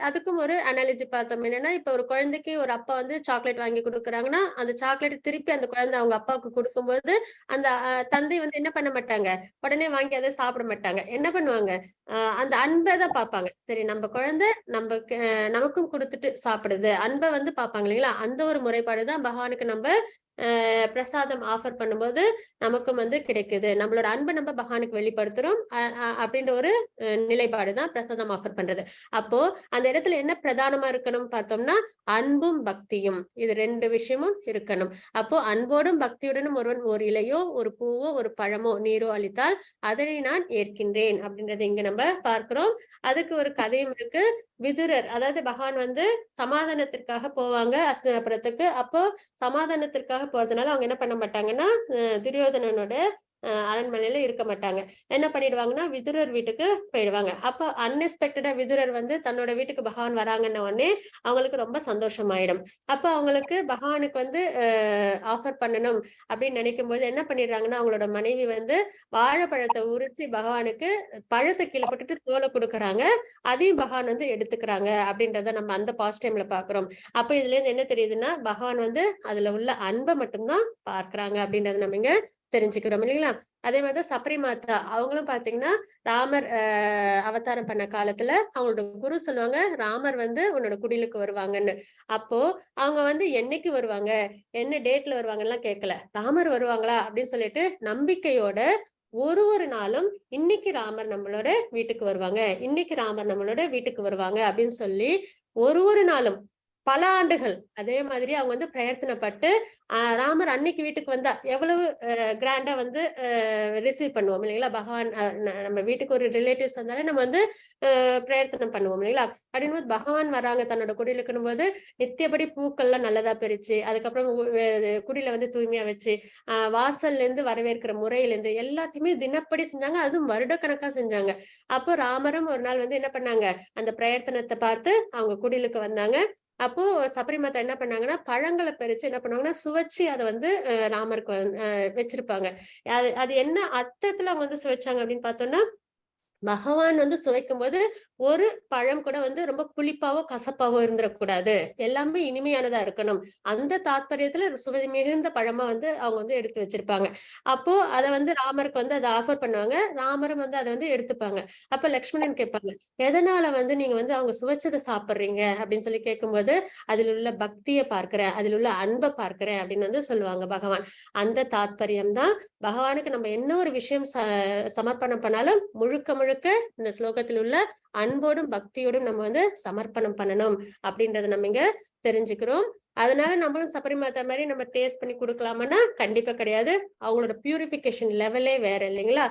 அதுக்கும் ஒரு அனாலஜி பார்த்தோம். என்னன்னா, இப்ப ஒரு குழந்தைக்கு ஒரு அப்பா வந்து சாக்லேட் வாங்கி கொடுக்குறாங்கன்னா, அந்த சாக்லேட் திருப்பி அந்த குழந்தை அவங்க அப்பாவுக்கு கொடுக்கும்போது அந்த தந்தை வந்து என்ன பண்ண மாட்டாங்க, உடனே வாங்கி அதை சாப்பிட மாட்டாங்க. என்ன பண்ணுவாங்க, அந்த அன்பை தான் பார்ப்பாங்க. சரி, நம்ம குழந்தை நமக்கும் கொடுத்துட்டு சாப்பிடுது, அன்பை வந்து பார்ப்பாங்க இல்லைங்களா? அந்த ஒரு முறைப்பாடுதான் பகவானுக்கு நம்ம பிரசாதம் ஆஃபர் பண்ணும்போது நமக்கும் வந்து கிடைக்குது. நம்மளோட அன்பை நம்ம பகவானுக்கு வெளிப்படுத்துறோம் அப்படின்ற ஒரு நிலைப்பாடுதான் பிரசாதம் ஆஃபர் பண்றது. அப்போ அந்த இடத்துல என்ன பிரதானமா இருக்கணும் பார்த்தோம்னா, அன்பும் பக்தியும், இது 2 விஷயமும் இருக்கணும். அப்போ அன்போடும் பக்தியுடனும் ஒருவன் ஒரு இலையோ ஒரு பூவோ ஒரு பழமோ நீரோ அளித்தால் அதனை நான் ஏற்கின்றேன் அப்படின்றத இங்க நம்ம பார்க்கிறோம். அதுக்கு ஒரு கதையும் இருக்கு. விதுரர், அதாவது பகவான் வந்து சமாதானத்திற்காக போவாங்க அஸ்தினாபுரத்துக்கு. அப்போ சமாதானத்திற்காக போறதுனால அவங்க என்ன பண்ண மாட்டாங்கன்னா, துரியோதனனோட அரண்மனையில இருக்க மாட்டாங்க. என்ன பண்ணிடுவாங்கன்னா, விதுரர் வீட்டுக்கு போயிடுவாங்க. அப்ப அன்எக்ஸ்பெக்டடா விதுரர் வந்து தன்னோட வீட்டுக்கு பகவான் வராங்கன்ன உடனே அவங்களுக்கு ரொம்ப சந்தோஷமாயிடும். அப்ப அவங்களுக்கு பகவானுக்கு வந்து ஆஃபர் பண்ணணும் அப்படின்னு நினைக்கும் போது என்ன பண்ணிடுறாங்கன்னா, அவங்களோட மனைவி வந்து வாழைப்பழத்தை உரிச்சு பகவானுக்கு பழத்தை கீழே போட்டுட்டு தோலை கொடுக்குறாங்க. அதையும் பகவான் வந்து எடுத்துக்கிறாங்க அப்படின்றத நம்ம அந்த பாஸ்ட் டைம்ல பாக்குறோம். அப்ப இதுல இருந்து என்ன தெரியுதுன்னா, பகவான் வந்து அதுல உள்ள அன்பை மட்டும்தான் பார்க்கிறாங்க அப்படின்றத நம்ம இங்க தெரிஞ்சுக்கிறோம் இல்லைங்களா? அதே மாதிரிதான் சபரி மாதா, அவங்களும் பாத்தீங்கன்னா ராமர் அவதாரம் பண்ண காலத்துல அவங்களோட குரு சொல்லுவாங்க, ராமர் வந்து உன்னோட குடிலுக்கு வருவாங்கன்னு. அப்போ அவங்க வந்து என்னைக்கு வருவாங்க, என்ன டேட்ல வருவாங்கலாம் கேட்கல, ராமர் வருவாங்களா அப்படின்னு சொல்லிட்டு நம்பிக்கையோட ஒரு நாளும் இன்னைக்கு ராமர் நம்மளோட வீட்டுக்கு வருவாங்க, இன்னைக்கு ராமர் நம்மளோட வீட்டுக்கு வருவாங்க அப்படின்னு சொல்லி ஒரு நாளும் பல ஆண்டுகள் அதே மாதிரி அவங்க வந்து பிரயத்தனப்பட்டு ராமர் அன்னைக்கு வீட்டுக்கு வந்தா எவ்வளவு கிராண்டா வந்து ரிசீவ் பண்ணுவோம் இல்லைங்களா? பகவான் நம்ம வீட்டுக்கு ஒரு ரிலேட்டிவ்ஸ் வந்தாலே நம்ம வந்து பிரயத்தனம் பண்ணுவோம் இல்லைங்களா? அப்படின்னு பகவான் வராங்க தன்னோட குடியில இருக்கணும் போது நித்தியபடி பூக்கள்லாம் நல்லதா பறிச்சு, அதுக்கப்புறம் குடியில வந்து தூய்மையா வச்சு வாசல்ல இருந்து வரவேற்கிற முறையில இருந்து எல்லாத்தையுமே தினப்படி செஞ்சாங்க. அதுவும் வருடக்கணக்கா செஞ்சாங்க. அப்போ ராமரும் ஒரு நாள் வந்து என்ன பண்ணாங்க, அந்த பிரயத்தனத்தை பார்த்து அவங்க குடிலுக்கு வந்தாங்க. அப்போ சபரி மாதா என்ன பண்ணாங்கன்னா, பழங்களை பறிச்சு என்ன பண்ணுவாங்கன்னா சுவைச்சு அதை வந்து ராமருக்கு வச்சிருப்பாங்க. அது என்ன அர்த்தத்துல அவங்க வந்து சுவைச்சாங்க அப்படின்னு பார்த்தோம்னா, பகவான் வந்து சுவைக்கும் போது ஒரு பழம் கூட வந்து ரொம்ப புளிப்பாவோ கசப்பாவோ இருந்துடக்கூடாது, எல்லாமே இனிமையானதா இருக்கணும். அந்த தாத்பரியத்துல சுவை மிகுந்த பழமா வந்து அவங்க வந்து எடுத்து வச்சிருப்பாங்க. அப்போ அதை வந்து ராமருக்கு வந்து அதை ஆஃபர் பண்ணுவாங்க. ராமரும் வந்து அதை வந்து எடுத்துப்பாங்க. அப்ப லக்ஷ்மணன் கேட்பாங்க, எதனால வந்து நீங்க வந்து அவங்க சுவைச்சதை சாப்பிடுறீங்க அப்படின்னு சொல்லி கேட்கும்போது, அதில் உள்ள பக்தியை பார்க்கிறேன், அதில் உள்ள அன்பை பார்க்கிறேன் அப்படின்னு வந்து சொல்லுவாங்க பகவான். அந்த தாத்பரியம் தான் பகவானுக்கு நம்ம என்ன ஒரு விஷயம் சமர்ப்பணம் பண்ணாலும் முழுக்க இந்த ஸ்லோகத்தில் உள்ள அன்போடும் பக்தியோடும் நம்ம வந்து சமர்ப்பணம் பண்ணணும் அப்படின்றத நம்ம இங்க தெரிஞ்சுக்கிறோம். அதனால நம்மளும் சபரி மாதா மாதிரி நம்ம டேஸ்ட் பண்ணி கொடுக்கலாமான்னா கண்டிப்பா கிடையாது. அவங்களோட பியூரிபிகேஷன் லெவலே வேற இல்லைங்களா?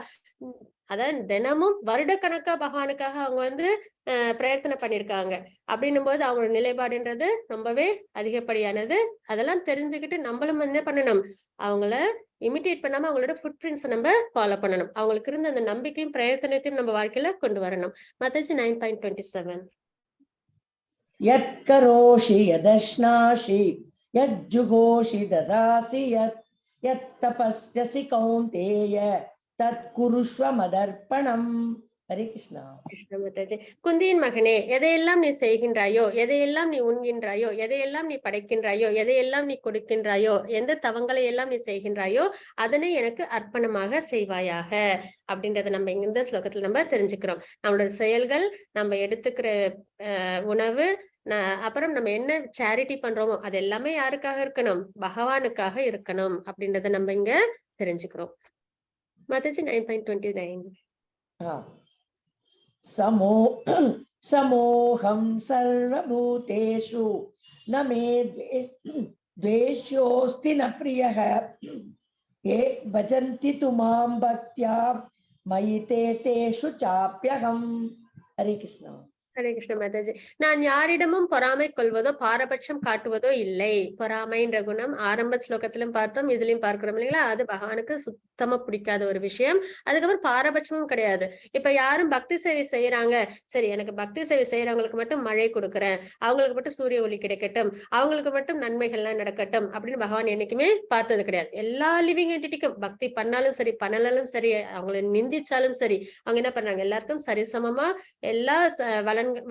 அதாவது தினமும் வருடக்கணக்கா பகவானுக்காக அவங்க வந்து பிரயத்தனை பண்ணிருக்காங்க. அப்படின்னும் போது அவங்களோட நிலைப்பாடுன்றது ரொம்பவே அதிகப்படியானது. அதெல்லாம் தெரிஞ்சுக்கிட்டு நம்மளும் என்ன பண்ணணும், அவங்கள இமிட்டேட் பண்ணாம அவங்களோட ஃபுட் பிரிண்ட்ஸ் நம்ம ஃபாலோ பண்ணணும். அவங்களுக்கு இருந்த அந்த நம்பிக்கையும் பிரயத்தனத்தையும் நம்ம வாழ்க்கையில கொண்டு வரணும். மாதாஜி 9.27 यत् करोषि यदश्नासि यज्जुहोषि ददासि यत् तपस्यसि कौन्तेय तत् कुरुष्व मदर्पणम्. ஹரே கிருஷ்ணா. கிருஷ்ண மாதாஜி. குந்தியின் மகனே, எதையெல்லாம் நீ செய்கின்றாயோ, எதையெல்லாம் நீ உண்கின்றாயோ, எதையெல்லாம் நீ படைக்கின்றாயோ, எதையெல்லாம் நீ கொடுக்கின்றாயோ, எந்த தவங்களை எல்லாம் நீ செய்கின்றாயோ அதனை எனக்கு அர்ப்பணமாக செய்வாயாக அப்படின்றத நம்ம இந்த ஸ்லோகத்துல நம்ம தெரிஞ்சுக்கிறோம். நம்மளோட செயல்கள், நம்ம எடுத்துக்கிற உணவு, அப்புறம் நம்ம என்ன சேரிட்டி பண்றோமோ அது எல்லாமே யாருக்காக இருக்கணும்? பகவானுக்காக இருக்கணும் அப்படின்றத நம்ம இங்க தெரிஞ்சுக்கிறோம். மாதாஜி 9.29. समोहं सर्वभूतेषु न मे द्वेष्योऽस्ति न प्रियः ये भजन्ति तु मां भक्त्या मयि ते तेषु चाप्यहम्. हरे कृष्ण. ஹரே கிருஷ்ண மாதாஜி. நான் யாரிடமும் பொறாமை கொள்வதோ பாரபட்சம் காட்டுவதோ இல்லை. பொறாமைன்ற குணம் ஆரம்ப ஸ்லோகத்திலும் பார்த்தோம், இதுலயும் பார்க்கிறோம் இல்லைங்களா? அது பகவானுக்கு சுத்தமா பிடிக்காத ஒரு விஷயம். அதுக்கப்புறம் பாரபட்சமும் கிடையாது. இப்ப யாரும் பக்தி சேவை செய்யறாங்க, சரி எனக்கு பக்தி சேவை செய்யறவங்களுக்கு மட்டும் மழை கொடுக்குறேன், அவங்களுக்கு மட்டும் சூரிய ஒளி கிடைக்கட்டும், அவங்களுக்கு மட்டும் நன்மைகள்லாம் நடக்கட்டும் அப்படின்னு பகவான் என்னைக்குமே பார்த்தது கிடையாது. எல்லா லிவிங் என்டிட்டிக்கும் பக்தி பண்ணாலும் சரி பண்ணாலும் சரி, அவங்களை நிந்திச்சாலும் சரி, அவங்க என்ன பண்றாங்க? எல்லாருக்கும் சரிசமமா எல்லா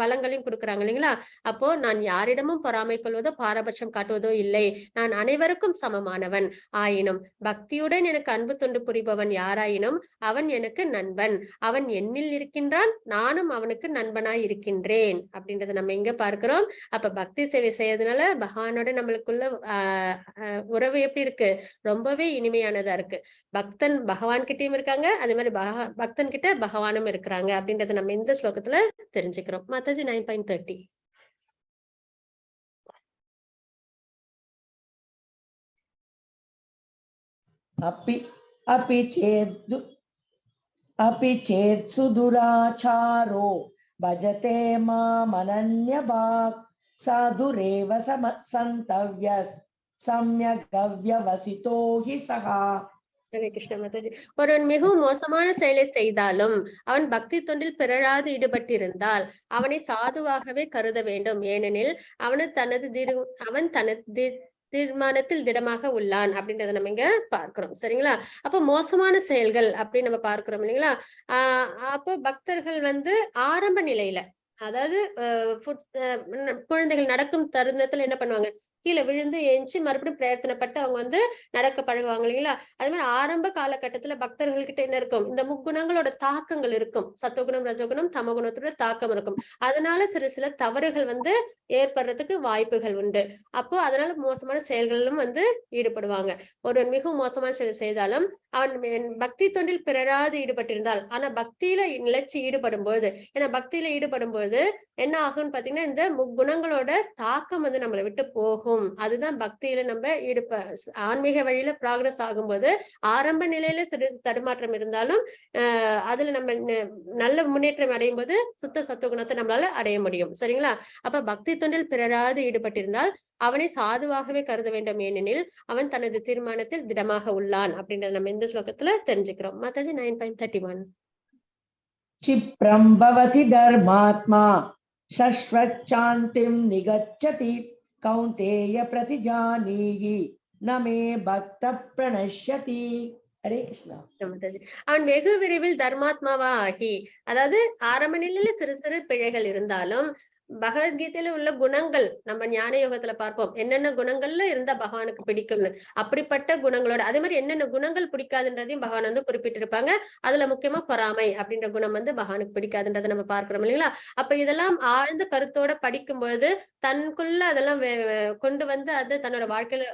வளங்களையும் கொடுக்குறாங்க இல்லைங்களா? அப்போ நான் யாரிடமும் பொறாமை கொள்வதோ பாரபட்சம் காட்டுவதோ இல்லை, நான் அனைவருக்கும் சமமானவன். ஆயினும் பக்தியுடன் எனக்கு அன்பு தொண்டு புரிபவன் யாராயினும் அவன் எனக்கு நண்பன். அவன் என்னில் இருக்கின்றான், நானும் அவனுக்கு நண்பனாய் இருக்கின்றேன் அப்படின்றத நம்ம இங்க பார்க்கிறோம். அப்ப பக்தி சேவை செய்யறதுனால பகவானோட நம்மளுக்குள்ள உறவு எப்படி இருக்கு? ரொம்பவே இனிமையானதா இருக்கு. பக்தன் பகவான் கிட்டயும் இருக்காங்க, அதே மாதிரி பக்தன் கிட்ட பகவானும் இருக்கிறாங்க அப்படின்றத நம்ம இந்த ஸ்லோகத்துல தெரிஞ்சுக்கிறோம். மாதாஜி 9.30. अपि चेत् सुदुराचारो भजते मामनन्यभाक् साधुरेव सन्तव्यः सम्यक् व्यवसितो हि सः. ஹரே கிருஷ்ண மாதாஜி. ஒருவன் மிகவும் மோசமான செயலை செய்தாலும் அவன் பக்தி தொண்டில் பிறராது ஈடுபட்டிருந்தால் அவனை சாதுவாகவே கருத வேண்டும். ஏனெனில் அவன் தனது தீர்மானத்தில் திடமாக உள்ளான் அப்படின்றத நம்ம இங்க பார்க்கிறோம். சரிங்களா? அப்ப மோசமான செயல்கள் அப்படின்னு நம்ம பார்க்கிறோம் இல்லைங்களா? அப்போ பக்தர்கள் ஆரம்ப நிலையில, அதாவது குழந்தைகள் நடக்கும் தருணத்துல என்ன பண்ணுவாங்க? கீழே விழுந்து ஏஞ்சி மறுபடியும் பிரயத்தனப்பட்டு அவங்க நடக்க பழகுவாங்க இல்லைங்களா? அது மாதிரி ஆரம்ப காலகட்டத்துல பக்தர்கள் கிட்ட என்ன இருக்கும்? இந்த முக்குணங்களோட தாக்கங்கள் இருக்கும். சத்துவகுணம், ரஜகுணம், தமகுணத்தோட தாக்கம் இருக்கும். அதனால சில தவறுகள் ஏற்படுறதுக்கு வாய்ப்புகள் உண்டு. அப்போ அதனால மோசமான செயல்களிலும் ஈடுபடுவாங்க. ஒருவன் மிகவும் மோசமான செயல் செய்தாலும் அவன் பக்தி தொண்டில் பிறராது ஈடுபட்டிருந்தால், ஆனா பக்தியில நிலைச்சு ஈடுபடும் போது, ஏன்னா பக்தியில ஈடுபடும் போது என்ன ஆகும்னு பாத்தீங்கன்னா இந்த முக்குணங்களோட தாக்கம் நம்மளை விட்டு போகும். அதுதான் பக்தியில நம்ம ஆன்மீக வழியில ப்ராக்ரஸ் ஆகும்போது ஆரம்ப நிலையில சிறு தடுமாற்றம் இருந்தாலும் அதுல நம்ம நல்ல முன்னேற்றம் அடையும் போது சுத்த சத்துவகுணத்தை நம்மளால அடைய முடியும். சரிங்களா? அப்ப பக்தி தொண்டில் பிறராது ஈடுபட்டிருந்தால் அவனை சாதுவாகவே கருத வேண்டும். ஏனெனில் அவன் தனது தீர்மானத்தில் திடமாக உள்ளான் அப்படின்றத நம்ம இந்த ஸ்லோகத்துல தெரிஞ்சுக்கிறோம். மாதாஜி 9.31. क्षिप्रं भवति धर्मात्मा शश्वच्छान्तिं निगच्छति कौन्तेय प्रतिजानीहि न मे भक्त प्रणश्यति. ஹரே கிருஷ்ணா. அவன் வெகு விரைவில் தர்மாத்மாவா ஆகி, அதாவது ஆரம்ப நிலையில சிறு சிறு பிழைகள் இருந்தாலும் பகவத்கீதையில உள்ள குணங்கள் நம்ம ஞான யோகத்துல பார்ப்போம், என்னென்ன குணங்கள்ல இருந்தா பகவானுக்கு பிடிக்கும்னு. அப்படிப்பட்ட குணங்களோட அதே மாதிரி என்னென்ன குணங்கள் பிடிக்காதுன்றதையும் பகவான் குறிப்பிட்டிருப்பாங்க. அதுல முக்கியமா பொறாமை அப்படின்ற குணம் பகவானுக்கு பிடிக்காதுன்றதை நம்ம பார்க்கிறோம் இல்லைங்களா? அப்ப இதெல்லாம் ஆழ்ந்த கருத்தோட படிக்கும்போது தனக்குள்ள அதெல்லாம் கொண்டு அது தன்னோட வாழ்க்கையில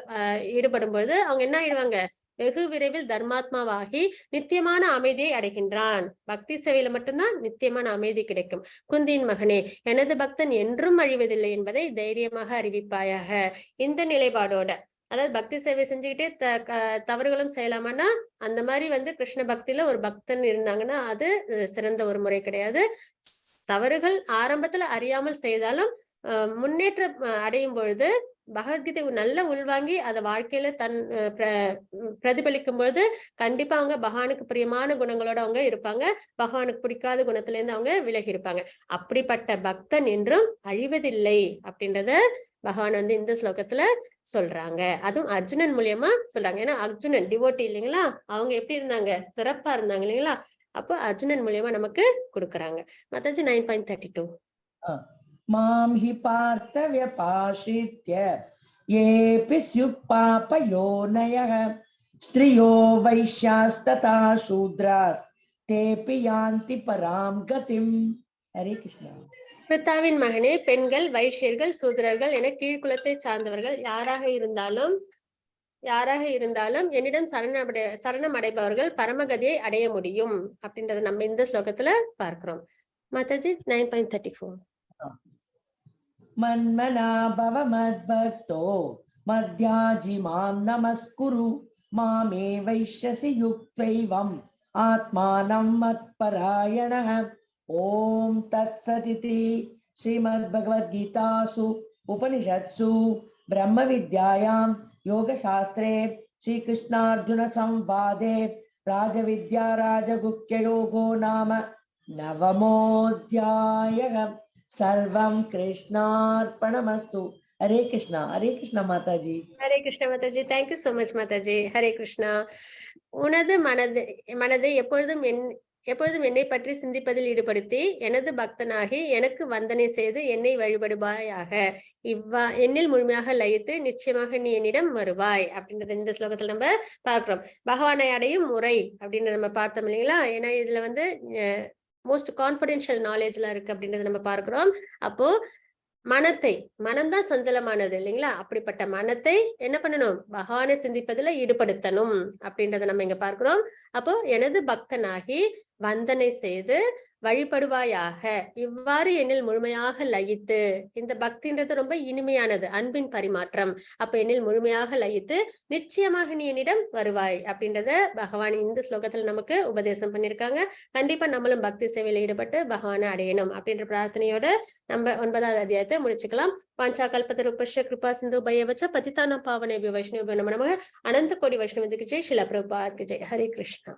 ஈடுபடும் பொழுது அவங்க என்ன ஆயிடுவாங்க? வெகு விரைவில் தர்மாத்மாவாகி நித்தியமான அமைதியை அடைகின்றான். பக்தி சேவையில மட்டும்தான் நித்தியமான அமைதி கிடைக்கும். குந்தியின் மகனே, எனது பக்தன் என்றும் அழிவதில்லை என்பதை தைரியமாக அறிவிப்பாயாக. இந்த நிலைப்பாடோட, அதாவது பக்தி சேவை செஞ்சுக்கிட்டே தவறுகளும் செய்யலாமான்னா அந்த மாதிரி கிருஷ்ண பக்தியில ஒரு பக்தன் இருந்தாங்கன்னா அது சிறந்த ஒரு முறை கிடையாது. தவறுகள் ஆரம்பத்துல அறியாமல் செய்தாலும் முன்னேற்றம் அடையும் பொழுது பகவத்கீதை நல்ல உள்வாங்கி அதை வாழ்க்கையில பிரதிபலிக்கும் போது கண்டிப்பா அவங்க பகவானுக்கு பிரியமான குணங்களோட அவங்க இருப்பாங்க. பகவானுக்கு பிடிக்காத குணத்துல இருந்து அவங்க விலகி இருப்பாங்க. அப்படிப்பட்ட பக்தன் என்றும் அழிவதில்லை அப்படின்றத பகவான் இந்த ஸ்லோகத்துல சொல்றாங்க. அதுவும் அர்ஜுனன் மூலியமா சொல்றாங்க. ஏன்னா அர்ஜுனன் டிவோட்டி இல்லைங்களா? அவங்க எப்படி இருந்தாங்க? சிறப்பா இருந்தாங்க இல்லைங்களா? அப்போ அர்ஜுனன் மூலியமா நமக்கு கொடுக்குறாங்க. மாதாஜி 9.32. மாம் ஹி பார்த்த வியபாஷித்ய ஏபி ஸ்யுக் பாபயோனயः ஸ்த்ரியோ வைஷ்யாஸ்ததா சூத்ராஸ் தேபி யாந்தி பராம் கதிம். ஹரே கிருஷ்ணா. பிரித்தாவின் மகனே, பெண்கள், வைஷ்யர்கள், சூத்திரர்கள் என கீழ்குலத்தை சார்ந்தவர்கள் யாராக இருந்தாலும் என்னிடம் சரணம் அடைபவர்கள் பரமகதியை அடைய முடியும் அப்படின்றத நம்ம இந்த ஸ்லோகத்துல பார்க்கிறோம். மாதாஜி 9.34. மன்மனா பவ மத்பக்தோ மத்யாஜி மாம் நமஸ்குரு மாமே வைஷ்யசி யுக்தைவம் ஆத்மானம் மத்பராயணः. ஓம் தத்சதிதி ஸ்ரீமத் பகவத் கீதாசு உபனிஷத்சு பிரம்ம வித்யாயாம் யோக சாஸ்திரே ஸ்ரீ கிருஷ்ணார்ஜுன சம்வாதே ராஜவித்யா ராஜகுப்ய யோகோ நாம நவமோத்யாயः. சர்வம் கிருஷ்ணார்ப்பணமஸ்து. Hare Krishna. Hare Krishna Mataji. Hare Krishna Mataji. Thank you so much Mataji. Hare Krishna. உனது மனதை எப்பொழுதும் என்னை பற்றி சிந்திப்பதில் ஈடுபடுத்தி எனது பக்தனாகி எனக்கு வந்தனை செய்து என்னை வழிபடுவாயாக. என்னில் முழுமையாக லயித்து நிச்சயமாக நீ என்னிடம் வருவாய் அப்படின்றத இந்த ஸ்லோகத்துல நம்ம பார்க்கிறோம். பகவானை அடையும் முறை அப்படின்னு நம்ம பார்த்தோம் இல்லைங்களா? ஏன்னா இதுல வந்து மோஸ்ட் கான்பிடென்ஷியல் நாலேஜ் எல்லாம் இருக்கு அப்படின்றத நம்ம பார்க்கிறோம். அப்போ மனம்தான் சஞ்சலமானது இல்லைங்களா? அப்படிப்பட்ட மனத்தை என்ன பண்ணணும்? பகவானை சிந்திப்பதுல ஈடுபடுத்தணும் அப்படின்றத நம்ம இங்க பார்க்கிறோம். அப்போ எனது பக்தனாகி வந்தனை செய்து வழிபடுவாயாக. இவ்வாறு என்னில் முழுமையாக லயித்து, இந்த பக்தின்றது ரொம்ப இனிமையானது, அன்பின் பரிமாற்றம். அப்ப என்னில் முழுமையாக லயித்து நிச்சயமாக நீ என்னிடம் வருவாய் அப்படின்றத பகவான் இந்த ஸ்லோகத்துல நமக்கு உபதேசம் பண்ணிருக்காங்க. கண்டிப்பா நம்மளும் பக்தி சேவையில ஈடுபட்டு பகவானை அடையணும் அப்படின்ற பிரார்த்தனையோட நம்ம 9வது அத்தியாயத்தை முடிச்சுக்கலாம். வாஞ்சா கல்பதருபஸ்ய கிருபா சிந்து பயவச்ச பதிதான பாவனேபியோ வைஷ்ணவேபியோ நமः. அனந்த கோடி வைஷ்ணவத்துக்கு ஜெய். ஸ்ரீல பிரபுபாத் கி ஜெய். ஹரே கிருஷ்ணா.